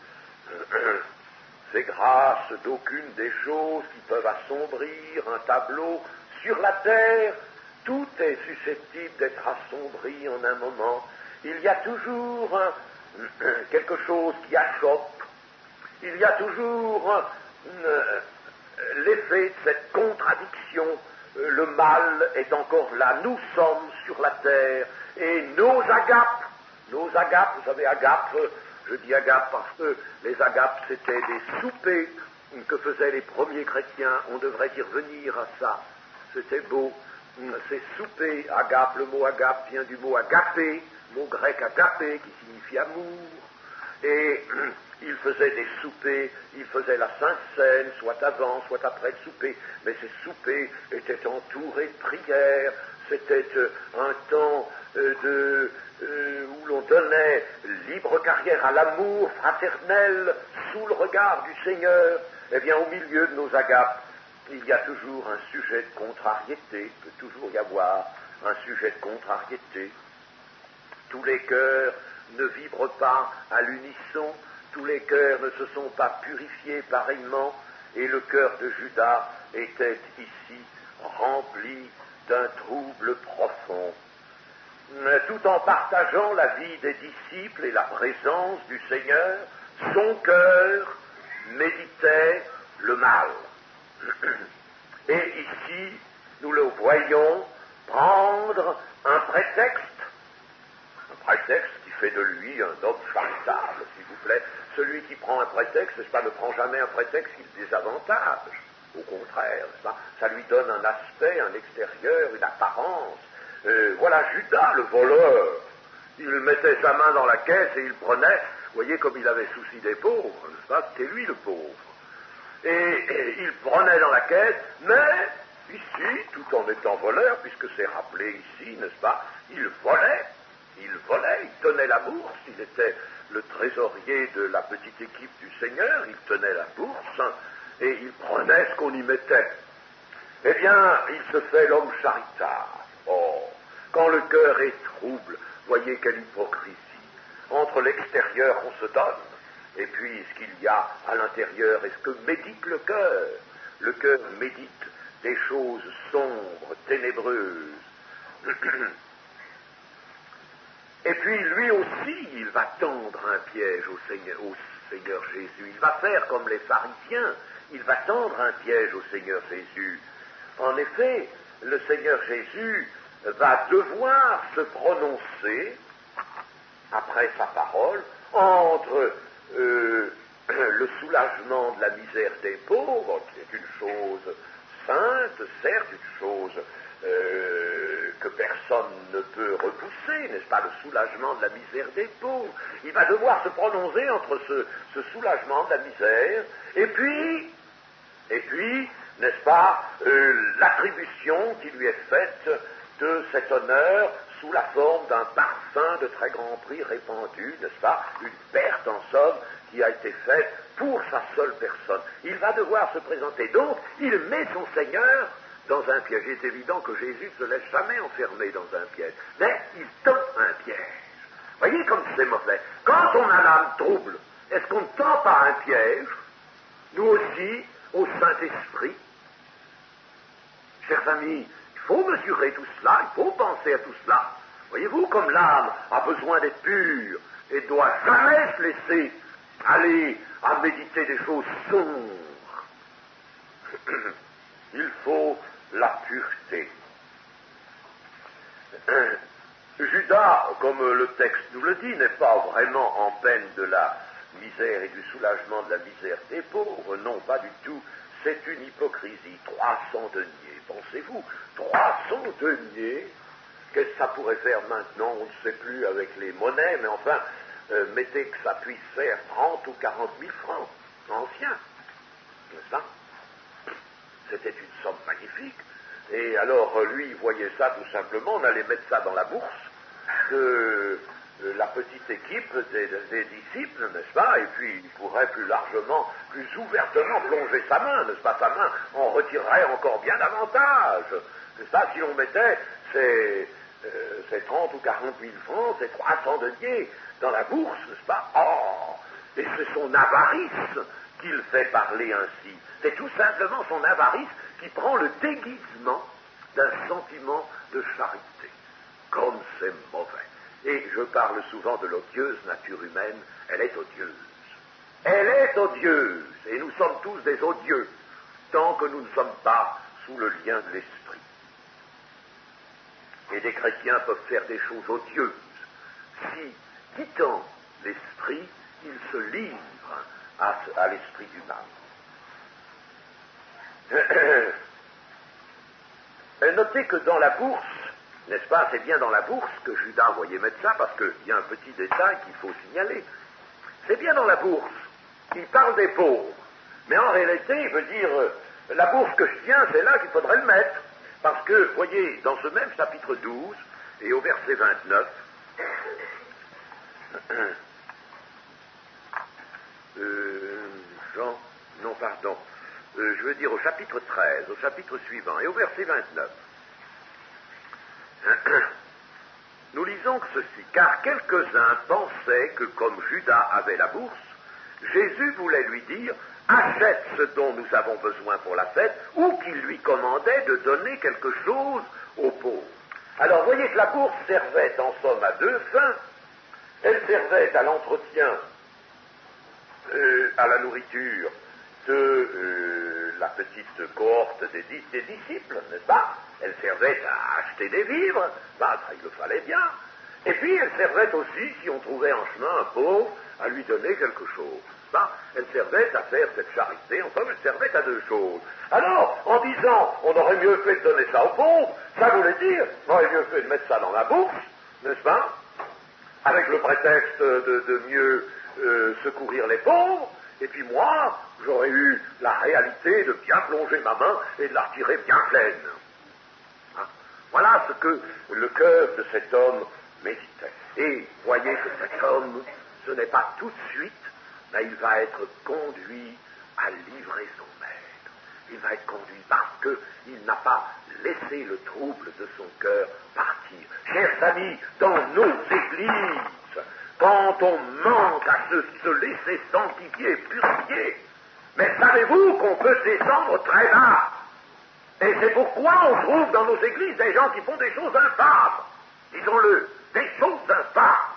fait grâce d'aucune des choses qui peuvent assombrir un tableau sur la terre. Tout est susceptible d'être assombri en un moment. Il y a toujours quelque chose qui achoppe. Il y a toujours l'effet de cette contradiction. Le mal est encore là. Nous sommes sur la terre. Et nos agapes, vous savez, agapes, je dis agapes parce que les agapes, c'était des soupers que faisaient les premiers chrétiens. On devrait y revenir à ça. C'était beau. Ces soupers, agape, le mot agape vient du mot agapé, mot grec agapé, qui signifie amour. Et il faisait des soupers, il faisait la Sainte Seine, soit avant, soit après le souper, mais ces soupers étaient entourés de prières. C'était un temps où l'on donnait libre carrière à l'amour fraternel sous le regard du Seigneur. Eh bien, au milieu de nos agapes, il y a toujours un sujet de contrariété, il peut toujours y avoir un sujet de contrariété. Tous les cœurs ne vibrent pas à l'unisson, tous les cœurs ne se sont pas purifiés pareillement, et le cœur de Judas était ici rempli d'un trouble profond. Tout en partageant la vie des disciples et la présence du Seigneur, son cœur méditait le mal. Et ici, nous le voyons prendre un prétexte qui fait de lui un homme charitable, s'il vous plaît. Celui qui prend un prétexte, n'est-ce pas, ne prend jamais un prétexte qui le désavantage. Au contraire, n'est-ce pas, ça lui donne un aspect, un extérieur, une apparence. Voilà Judas, le voleur. Il mettait sa main dans la caisse et il prenait, vous voyez comme il avait souci des pauvres, n'est-ce pas, c'était lui le pauvre. Et il prenait dans la caisse, mais ici, tout en étant voleur, puisque c'est rappelé ici, n'est-ce pas, il volait, il tenait la bourse, il était le trésorier de la petite équipe du Seigneur, il tenait la bourse, et il prenait ce qu'on y mettait. Eh bien, il se fait l'homme charitable. Oh, quand le cœur est trouble, voyez quelle hypocrisie. Entre l'extérieur, on se donne, et puis ce qu'il y a à l'intérieur, est ce que médite le cœur. Le cœur médite des choses sombres, ténébreuses. Et puis lui aussi, il va tendre un piège au Seigneur Jésus. Il va faire comme les pharisiens, il va tendre un piège au Seigneur Jésus. En effet, le Seigneur Jésus va devoir se prononcer, après sa parole, entre le soulagement de la misère des pauvres, qui est une chose sainte, certes, une chose que personne ne peut repousser, n'est-ce pas, le soulagement de la misère des pauvres. Il va devoir se prononcer entre ce soulagement de la misère et puis, n'est-ce pas, l'attribution qui lui est faite de cet honneur sous la forme d'un parfum de très grand prix répandu, n'est-ce pas, une perte en somme qui a été faite pour sa seule personne. Il va devoir se présenter. Donc, il met son Seigneur dans un piège. Il est évident que Jésus ne se laisse jamais enfermer dans un piège, mais il tend un piège. Voyez comme c'est mauvais. Quand on a l'âme trouble, est-ce qu'on ne tend pas un piège, nous aussi, au Saint-Esprit? Chers amis, il faut mesurer tout cela, il faut penser à tout cela. Voyez-vous, comme l'âme a besoin d'être pure et ne doit jamais se laisser aller à méditer des choses sombres, il faut la pureté. Judas, comme le texte nous le dit, n'est pas vraiment en peine de la misère et du soulagement de la misère des pauvres, non, pas du tout. C'est une hypocrisie. 300 deniers, pensez-vous, 300 deniers, qu'est-ce que ça pourrait faire maintenant, on ne sait plus avec les monnaies, mais enfin, mettez que ça puisse faire 30 ou 40 000 francs anciens, n'est-ce pas? C'était une somme magnifique. Et alors, lui, il voyait ça tout simplement, on allait mettre ça dans la bourse de la petite équipe des disciples, n'est-ce pas? Et puis, il pourrait plus largement, plus ouvertement plonger sa main, n'est-ce pas? Sa main en retirerait encore bien davantage, n'est-ce pas? Si l'on mettait ces 30 ou 40 000 francs, ces 300 deniers dans la bourse, n'est-ce pas? Oh! Et c'est son avarice qu'il fait parler ainsi. C'est tout simplement son avarice qui prend le déguisement d'un sentiment de charité. Comme c'est mauvais. Et je parle souvent de l'odieuse nature humaine, elle est odieuse. Elle est odieuse, et nous sommes tous des odieux, tant que nous ne sommes pas sous le lien de l'esprit. Et des chrétiens peuvent faire des choses odieuses, si, quittant l'esprit, ils se livrent à l'esprit du mal. Notez que dans la bourse, n'est-ce pas, c'est bien dans la bourse que Judas voyait mettre ça, parce qu'il y a un petit détail qu'il faut signaler. C'est bien dans la bourse. Il parle des pauvres. Mais en réalité, il veut dire, la bourse que je tiens, c'est là qu'il faudrait le mettre. Parce que, voyez, dans ce même chapitre 12, et au verset 29, je veux dire au chapitre 13, au chapitre suivant, et au verset 29, nous lisons que ceci, car quelques-uns pensaient que comme Judas avait la bourse, Jésus voulait lui dire, achète ce dont nous avons besoin pour la fête, ou qu'il lui commandait de donner quelque chose aux pauvres. Alors voyez que la bourse servait en somme à deux fins. Elle servait à l'entretien, à la nourriture de la petite cohorte des disciples, n'est-ce pas? Elle servait à acheter des vivres, ça il le fallait bien. Et puis elle servait aussi, si on trouvait en chemin un pauvre, à lui donner quelque chose. Elle servait à faire cette charité, enfin elle servait à deux choses. Alors, en disant, on aurait mieux fait de donner ça aux pauvres, ça voulait dire, on aurait mieux fait de mettre ça dans la bourse, n'est-ce pas? Avec le prétexte de mieux secourir les pauvres, et puis moi, j'aurais eu la réalité de bien plonger ma main et de la retirer bien pleine. Voilà ce que le cœur de cet homme méditait. Et voyez que cet homme, ce n'est pas tout de suite, mais il va être conduit à livrer son maître. Il va être conduit parce qu'il n'a pas laissé le trouble de son cœur partir. Chers amis, dans nos églises, quand on manque à se laisser sanctifier et purifier, mais savez-vous qu'on peut descendre très bas? Et c'est pourquoi on trouve dans nos églises des gens qui font des choses infâmes, disons-le, des choses infâmes.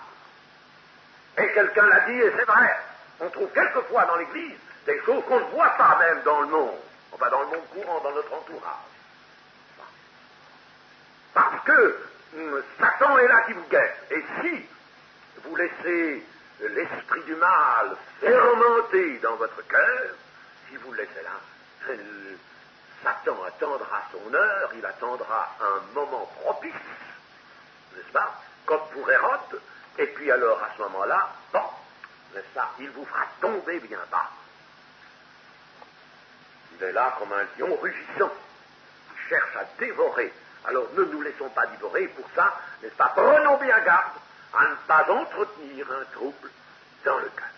Et quelqu'un l'a dit, et c'est vrai, on trouve quelquefois dans l'Église des choses qu'on ne voit pas même dans le monde, enfin dans le monde courant, dans notre entourage. Parce que Satan est là qui vous guette. Et si vous laissez l'esprit du mal fermenter dans votre cœur, si vous le laissez là, Satan attendra son heure, il attendra un moment propice, n'est-ce pas, comme pour Hérode, et puis alors à ce moment-là, bon, n'est-ce pas, il vous fera tomber bien bas. Il est là comme un lion rugissant, il cherche à dévorer. Alors ne nous laissons pas dévorer, pour ça, n'est-ce pas, prenons bien garde à ne pas entretenir un trouble dans le cœur.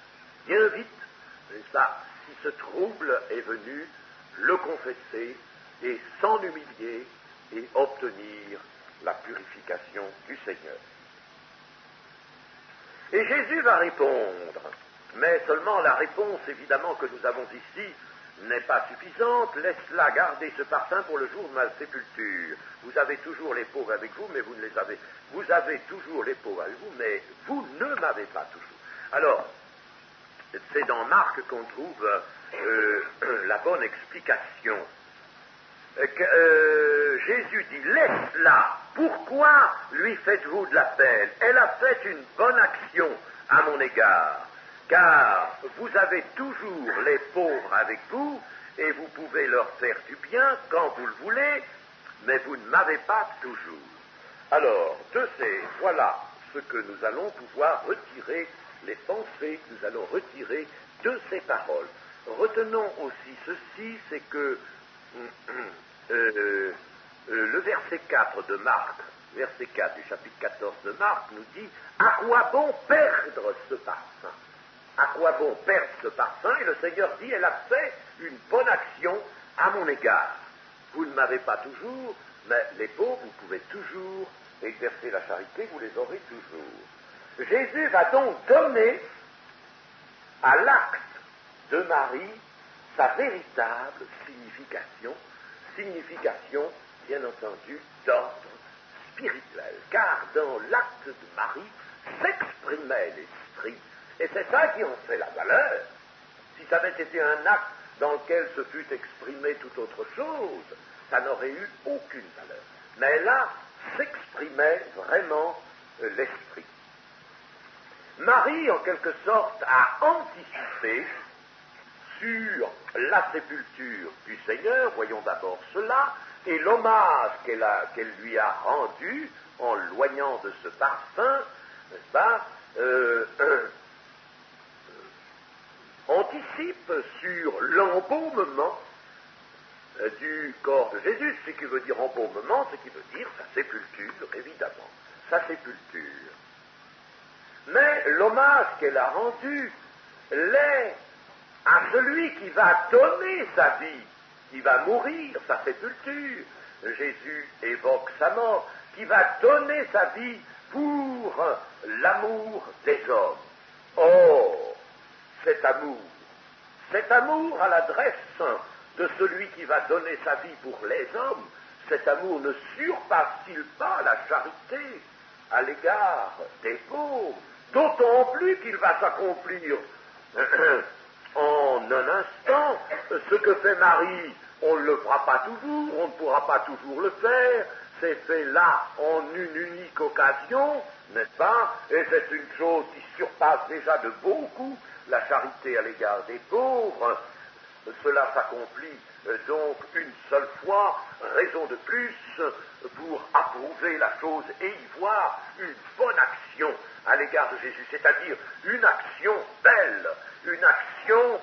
Bien vite, n'est-ce pas, si ce trouble est venu, le confesser et s'en humilier et obtenir la purification du Seigneur. Et Jésus va répondre, mais seulement la réponse évidemment que nous avons ici n'est pas suffisante. Laisse-la garder ce parfum pour le jour de ma sépulture. Vous avez toujours les pauvres avec vous, mais vous ne les avez. Vous avez toujours les pauvres avec vous, mais vous ne m'avez pas toujours. Alors, c'est dans Marc qu'on trouve la bonne explication. Jésus dit, laisse-la. Pourquoi lui faites-vous de la peine? Elle a fait une bonne action à mon égard. Car vous avez toujours les pauvres avec vous, et vous pouvez leur faire du bien quand vous le voulez, mais vous ne m'avez pas toujours. Alors, voilà ce que nous allons pouvoir retirer, les pensées que nous allons retirer de ces paroles. Retenons aussi ceci, c'est que le verset 4 de Marc, verset 4 du chapitre 14 de Marc nous dit « À quoi bon perdre ce parfum ?» À quoi bon perdre ce parfum? Et le Seigneur dit, elle a fait une bonne action à mon égard. Vous ne m'avez pas toujours, mais les pauvres, vous pouvez toujours exercer la charité, vous les aurez toujours. Jésus va donc donner à l'acte de Marie sa véritable signification, bien entendu, d'ordre spirituel. Car dans l'acte de Marie s'exprimait l'esprit. Et c'est ça qui en fait la valeur. Si ça avait été un acte dans lequel se fût exprimé toute autre chose, ça n'aurait eu aucune valeur. Mais là, s'exprimait vraiment l'esprit. Marie, en quelque sorte, a anticipé sur la sépulture du Seigneur, voyons d'abord cela, et l'hommage qu'elle lui a rendu en loignant de ce parfum, n'est-ce pas, anticipe sur l'embaumement du corps de Jésus. Ce qui veut dire embaumement, ce qui veut dire sa sépulture, évidemment, sa sépulture. Mais l'hommage qu'elle a rendu l'est à celui qui va donner sa vie, qui va mourir, sa sépulture. Jésus évoque sa mort, qui va donner sa vie pour l'amour des hommes. Oh, cet amour à l'adresse de celui qui va donner sa vie pour les hommes, cet amour ne surpasse-t-il pas la charité à l'égard des pauvres, d'autant plus qu'il va s'accomplir en un instant. Ce que fait Marie, on ne le fera pas toujours, on ne pourra pas toujours le faire, c'est fait là en une unique occasion, n'est-ce pas? Et c'est une chose qui surpasse déjà de beaucoup la charité à l'égard des pauvres. Cela s'accomplit donc une seule fois, raison de plus pour approuver la chose et y voir une bonne action à l'égard de Jésus, c'est-à-dire une action belle, une action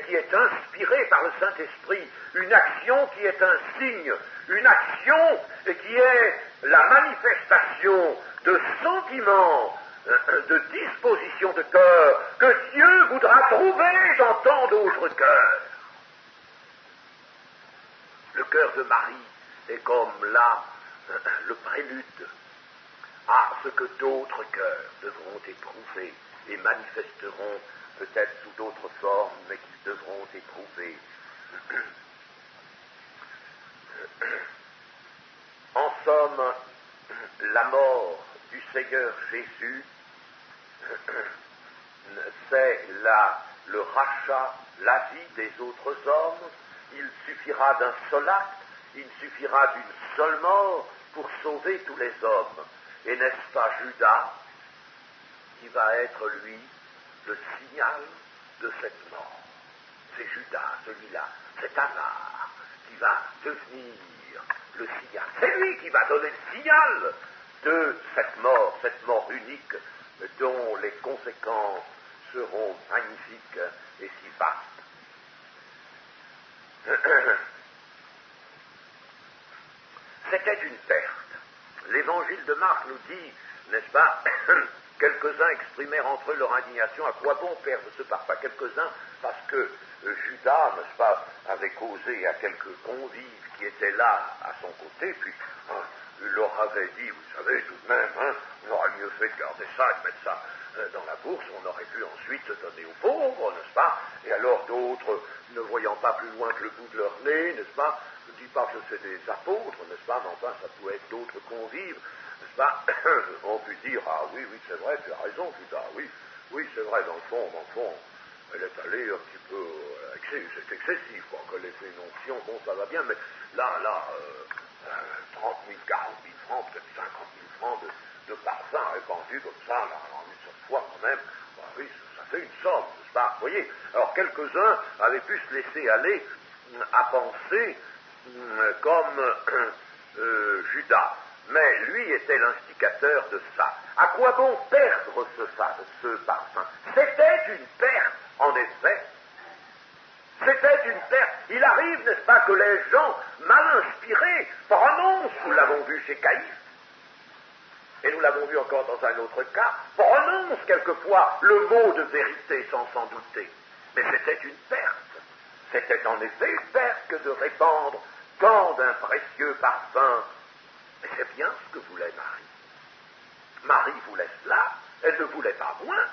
qui est inspirée par le Saint-Esprit, une action qui est un signe, une action qui est la manifestation de sentiments, de disposition de cœur que Dieu voudra trouver dans tant d'autres cœurs. Le cœur de Marie est comme là le prélude à ce que d'autres cœurs devront éprouver et manifesteront peut-être sous d'autres formes, mais qu'ils devront éprouver. En somme, la mort du Seigneur Jésus, c'est le rachat, la vie des autres hommes. Il suffira d'un seul acte, il suffira d'une seule mort pour sauver tous les hommes. Et n'est-ce pas Judas qui va être, lui, le signal de cette mort? C'est Judas, celui-là, c'est Hazard, qui va devenir le signal. C'est lui qui va donner le signal de cette mort unique, dont les conséquences seront magnifiques et si vastes. C'était une perte. L'évangile de Marc nous dit, n'est-ce pas, quelques-uns exprimèrent entre eux leur indignation. À quoi bon perdre ce parfum? Quelques-uns, parce que Judas, n'est-ce pas, avait causé à quelques convives qui étaient là à son côté, puis il leur avait dit, vous savez, tout de même, on aurait mieux fait de garder ça et de mettre ça dans la bourse, on aurait pu ensuite donner aux pauvres, n'est-ce pas? Et alors d'autres, ne voyant pas plus loin que le bout de leur nez, n'est-ce pas, je ne dis pas que c'est des apôtres, n'est-ce pas, mais enfin, ça pouvait être d'autres convives, n'est-ce pas, on peut dire, ah oui, c'est vrai, tu as raison, Judas, oui, c'est vrai, dans le fond, elle est allée un petit peu, c'est excessif, quoi, que les énonciations, bon, ça va bien, mais là, 30 000, 40 000 francs, peut-être 50 000 francs de parfum répandu comme ça, là, en une seule fois, quand même, bah oui, ça fait une somme, n'est-ce pas? Vous voyez, alors quelques-uns avaient pu se laisser aller à penser comme Judas, mais lui était l'instigateur de ça. À quoi bon perdre ce parfum? C'était une perte, en effet. C'était une perte. Il arrive, n'est-ce pas, que les gens, mal inspirés, prononcent, nous l'avons vu chez Caïphe, et nous l'avons vu encore dans un autre cas, prononcent quelquefois le mot de vérité sans s'en douter. Mais c'était une perte. C'était en effet une perte que de répandre tant d'un précieux parfum. Mais c'est bien ce que voulait Marie. Marie voulait cela, elle ne voulait pas moins.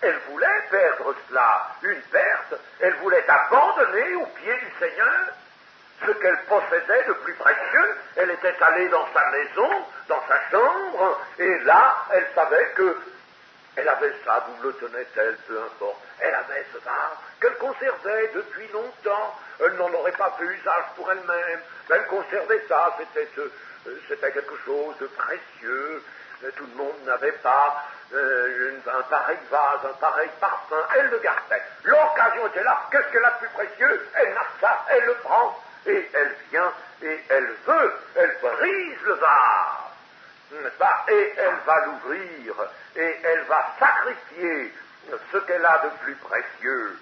Elle voulait perdre cela, une perte, elle voulait abandonner aux pieds du Seigneur ce qu'elle possédait de plus précieux. Elle était allée dans sa maison, dans sa chambre, et là, elle savait que elle avait ça, d'où le tenait-elle, peu importe. Elle avait ce vase qu'elle conservait depuis longtemps. Elle n'en aurait pas fait usage pour elle-même. Elle conservait ça, c'était quelque chose de précieux. Tout le monde n'avait pas un pareil vase, un pareil parfum. Elle le gardait. L'occasion était là. Qu'est-ce qu'elle a de plus précieux? Elle n'a ça, elle le prend. Et elle vient, et elle brise le vase, n'est-ce pas? Et elle va l'ouvrir, et elle va sacrifier ce qu'elle a de plus précieux.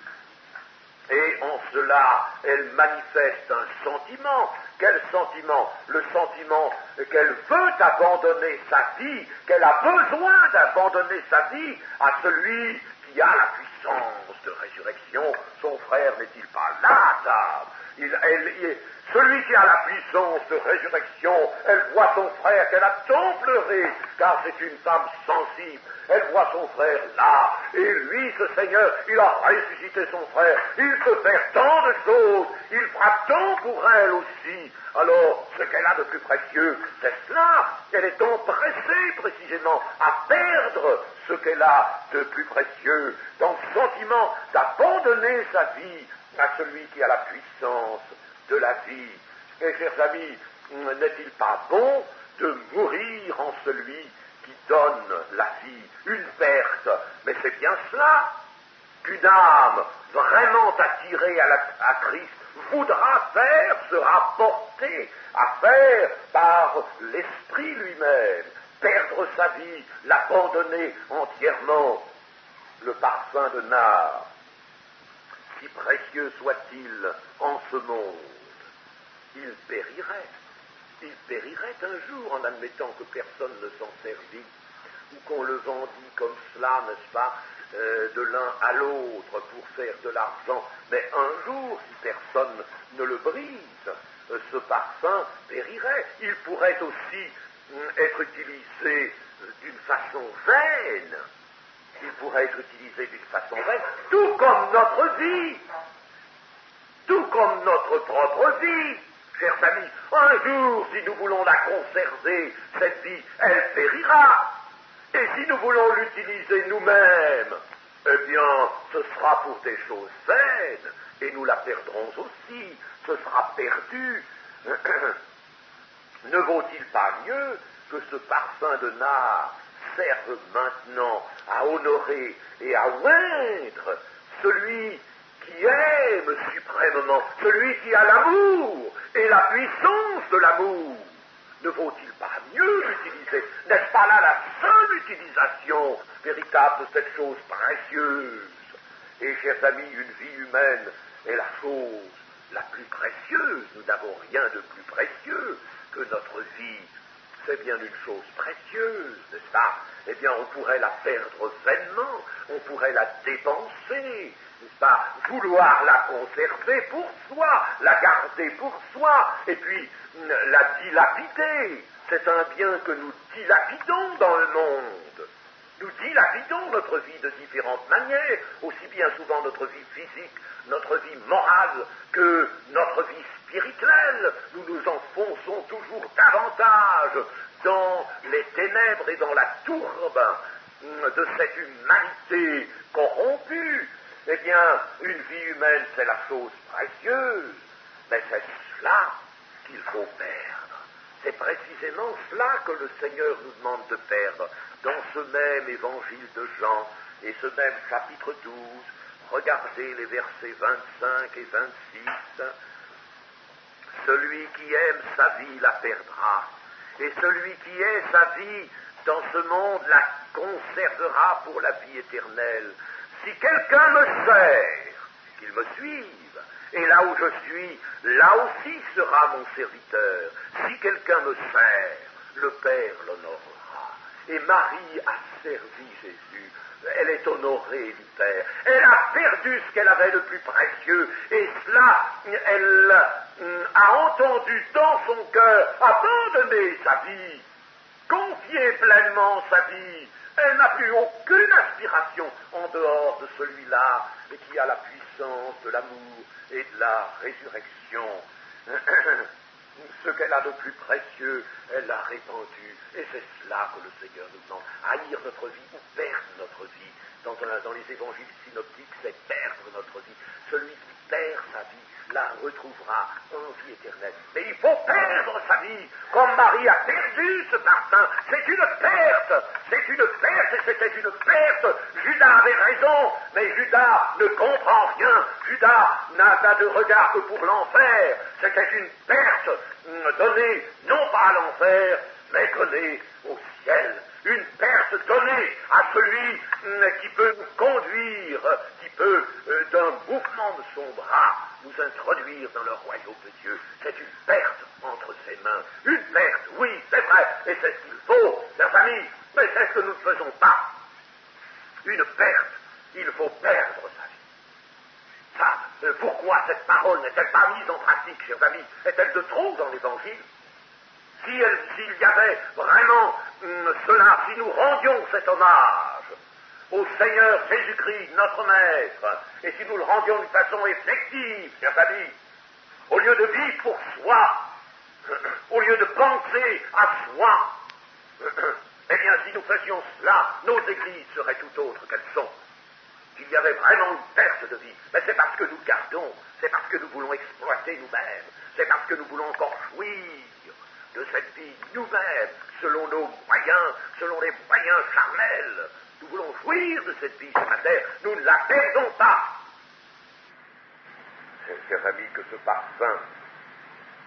Et en cela, elle manifeste un sentiment. Quel sentiment? Le sentiment qu'elle veut abandonner sa vie, qu'elle a besoin d'abandonner sa vie à celui qui a la puissance de résurrection. Son frère n'est-il pas là à table? Celui qui a la puissance de résurrection, elle voit son frère qu'elle a tant pleuré, car c'est une femme sensible. Elle voit son frère là, et lui, ce Seigneur, il a ressuscité son frère. Il peut faire tant de choses, il fera tant pour elle aussi. Alors, ce qu'elle a de plus précieux, c'est cela. Elle est empressée précisément à perdre ce qu'elle a de plus précieux, dans le sentiment d'abandonner sa vie à celui qui a la puissance de la vie. Et chers amis, n'est-il pas bon de mourir en celui qui donne la vie? Une perte, mais c'est bien cela qu'une âme vraiment attirée à Christ voudra faire, sera portée à faire par l'Esprit lui-même, perdre sa vie, l'abandonner entièrement. Le parfum de nard, si précieux soit-il en ce monde, il périrait. Il périrait un jour en admettant que personne ne s'en servit, ou qu'on le vendît comme cela, n'est-ce pas, de l'un à l'autre pour faire de l'argent. Mais un jour, si personne ne le brise, ce parfum périrait. Il pourrait aussi être utilisé d'une façon vaine. Il pourrait être utilisé d'une façon vaine, tout comme notre vie, tout comme notre propre vie. Chers amis, un jour, si nous voulons la conserver, cette vie, elle périra. Et si nous voulons l'utiliser nous-mêmes, eh bien, ce sera pour des choses vaines, et nous la perdrons aussi, ce sera perdu. Ne vaut-il pas mieux que ce parfum de nard serve maintenant à honorer et à oindre celui qui aime suprêmement, celui qui a l'amour et la puissance de l'amour? Ne vaut-il pas mieux l'utiliser? N'est-ce pas là la seule utilisation véritable de cette chose précieuse? Et, chers amis, une vie humaine est la chose la plus précieuse. Nous n'avons rien de plus précieux que notre vie. C'est bien une chose précieuse, n'est-ce pas? Eh bien, on pourrait la perdre vainement, on pourrait la dépenser, n'est-ce pas? Vouloir la conserver pour soi, la garder pour soi, et puis la dilapider. C'est un bien que nous dilapidons dans le monde. Nous dilapidons notre vie de différentes manières, aussi bien souvent notre vie physique, notre vie morale, que notre vie spirituelle. Nous nous enfonçons toujours davantage dans les ténèbres et dans la tourbe de cette humanité corrompue. Eh bien, une vie humaine, c'est la chose précieuse, mais c'est cela qu'il faut perdre. C'est précisément cela que le Seigneur nous demande de perdre. Dans ce même évangile de Jean et ce même chapitre 12, regardez les versets 25 et 26. Celui qui aime sa vie la perdra, et celui qui hait sa vie dans ce monde la conservera pour la vie éternelle. Si quelqu'un me sert, qu'il me suive, et là où je suis, là aussi sera mon serviteur. Si quelqu'un me sert, le Père l'honorera. Et Marie a servi Jésus. Elle est honorée du Père. Elle a perdu ce qu'elle avait de plus précieux. Et cela, elle a entendu dans son cœur abandonner sa vie, confier pleinement sa vie. Elle n'a plus aucune aspiration en dehors de celui-là qui a la puissance de l'amour et de la résurrection. Ce qu'elle a de plus précieux, elle l'a répandu. Et c'est cela que le Seigneur nous demande. Haïr notre vie ou perdre notre vie. Dans les évangiles synoptiques, c'est perdre notre vie. Celui qui perd sa vie la retrouvera en vie éternelle. Mais il faut perdre sa vie, comme Marie a perdu ce parfum. C'est une perte. C'est une perte et c'était une perte. Judas avait raison, mais Judas ne comprend rien. Judas n'a de regard que pour l'enfer. C'était une perte donnée non pas à l'enfer, mais donnée au ciel. Une perte donnée à celui qui peut nous conduire, qui peut, d'un mouvement de son bras, nous introduire dans le royaume de Dieu. C'est une perte entre ses mains. Une perte, oui, c'est vrai, et c'est ce qu'il faut, chers amis, mais c'est ce que nous ne faisons pas. Une perte, il faut perdre sa vie. Ça, pourquoi cette parole n'est-elle pas mise en pratique, chers amis? Est-elle de trop dans l'Évangile? S'il y avait vraiment cela, si nous rendions cet hommage au Seigneur Jésus-Christ, notre Maître, et si nous le rendions d'une façon effective, chers amis, au lieu de vivre pour soi, au lieu de penser à soi, eh bien, si nous faisions cela, nos églises seraient tout autres qu'elles sont. S'il y avait vraiment une perte de vie, mais c'est parce que nous gardons, c'est parce que nous voulons exploiter nous-mêmes, c'est parce que nous voulons encore jouir de cette vie nous-mêmes, selon nos moyens, selon les moyens charnels. Nous voulons jouir de cette vie sur la terre, nous ne la perdons pas. Chers amis, que ce parfum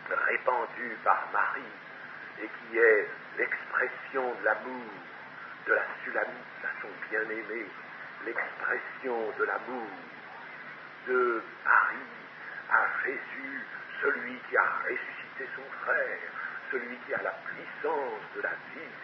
répandu par Marie, et qui est l'expression de l'amour de la Sulamite, à son bien-aimé, l'expression de l'amour de Marie à Jésus, celui qui a ressuscité son frère, celui qui a la puissance de la vie,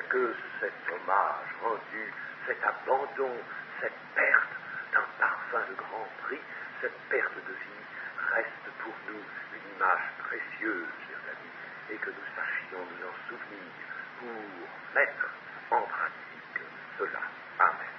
que cet hommage rendu, cet abandon, cette perte d'un parfum de grand prix, cette perte de vie reste pour nous une image précieuse, chers amis, et que nous sachions nous en souvenir pour mettre en pratique cela. Amen.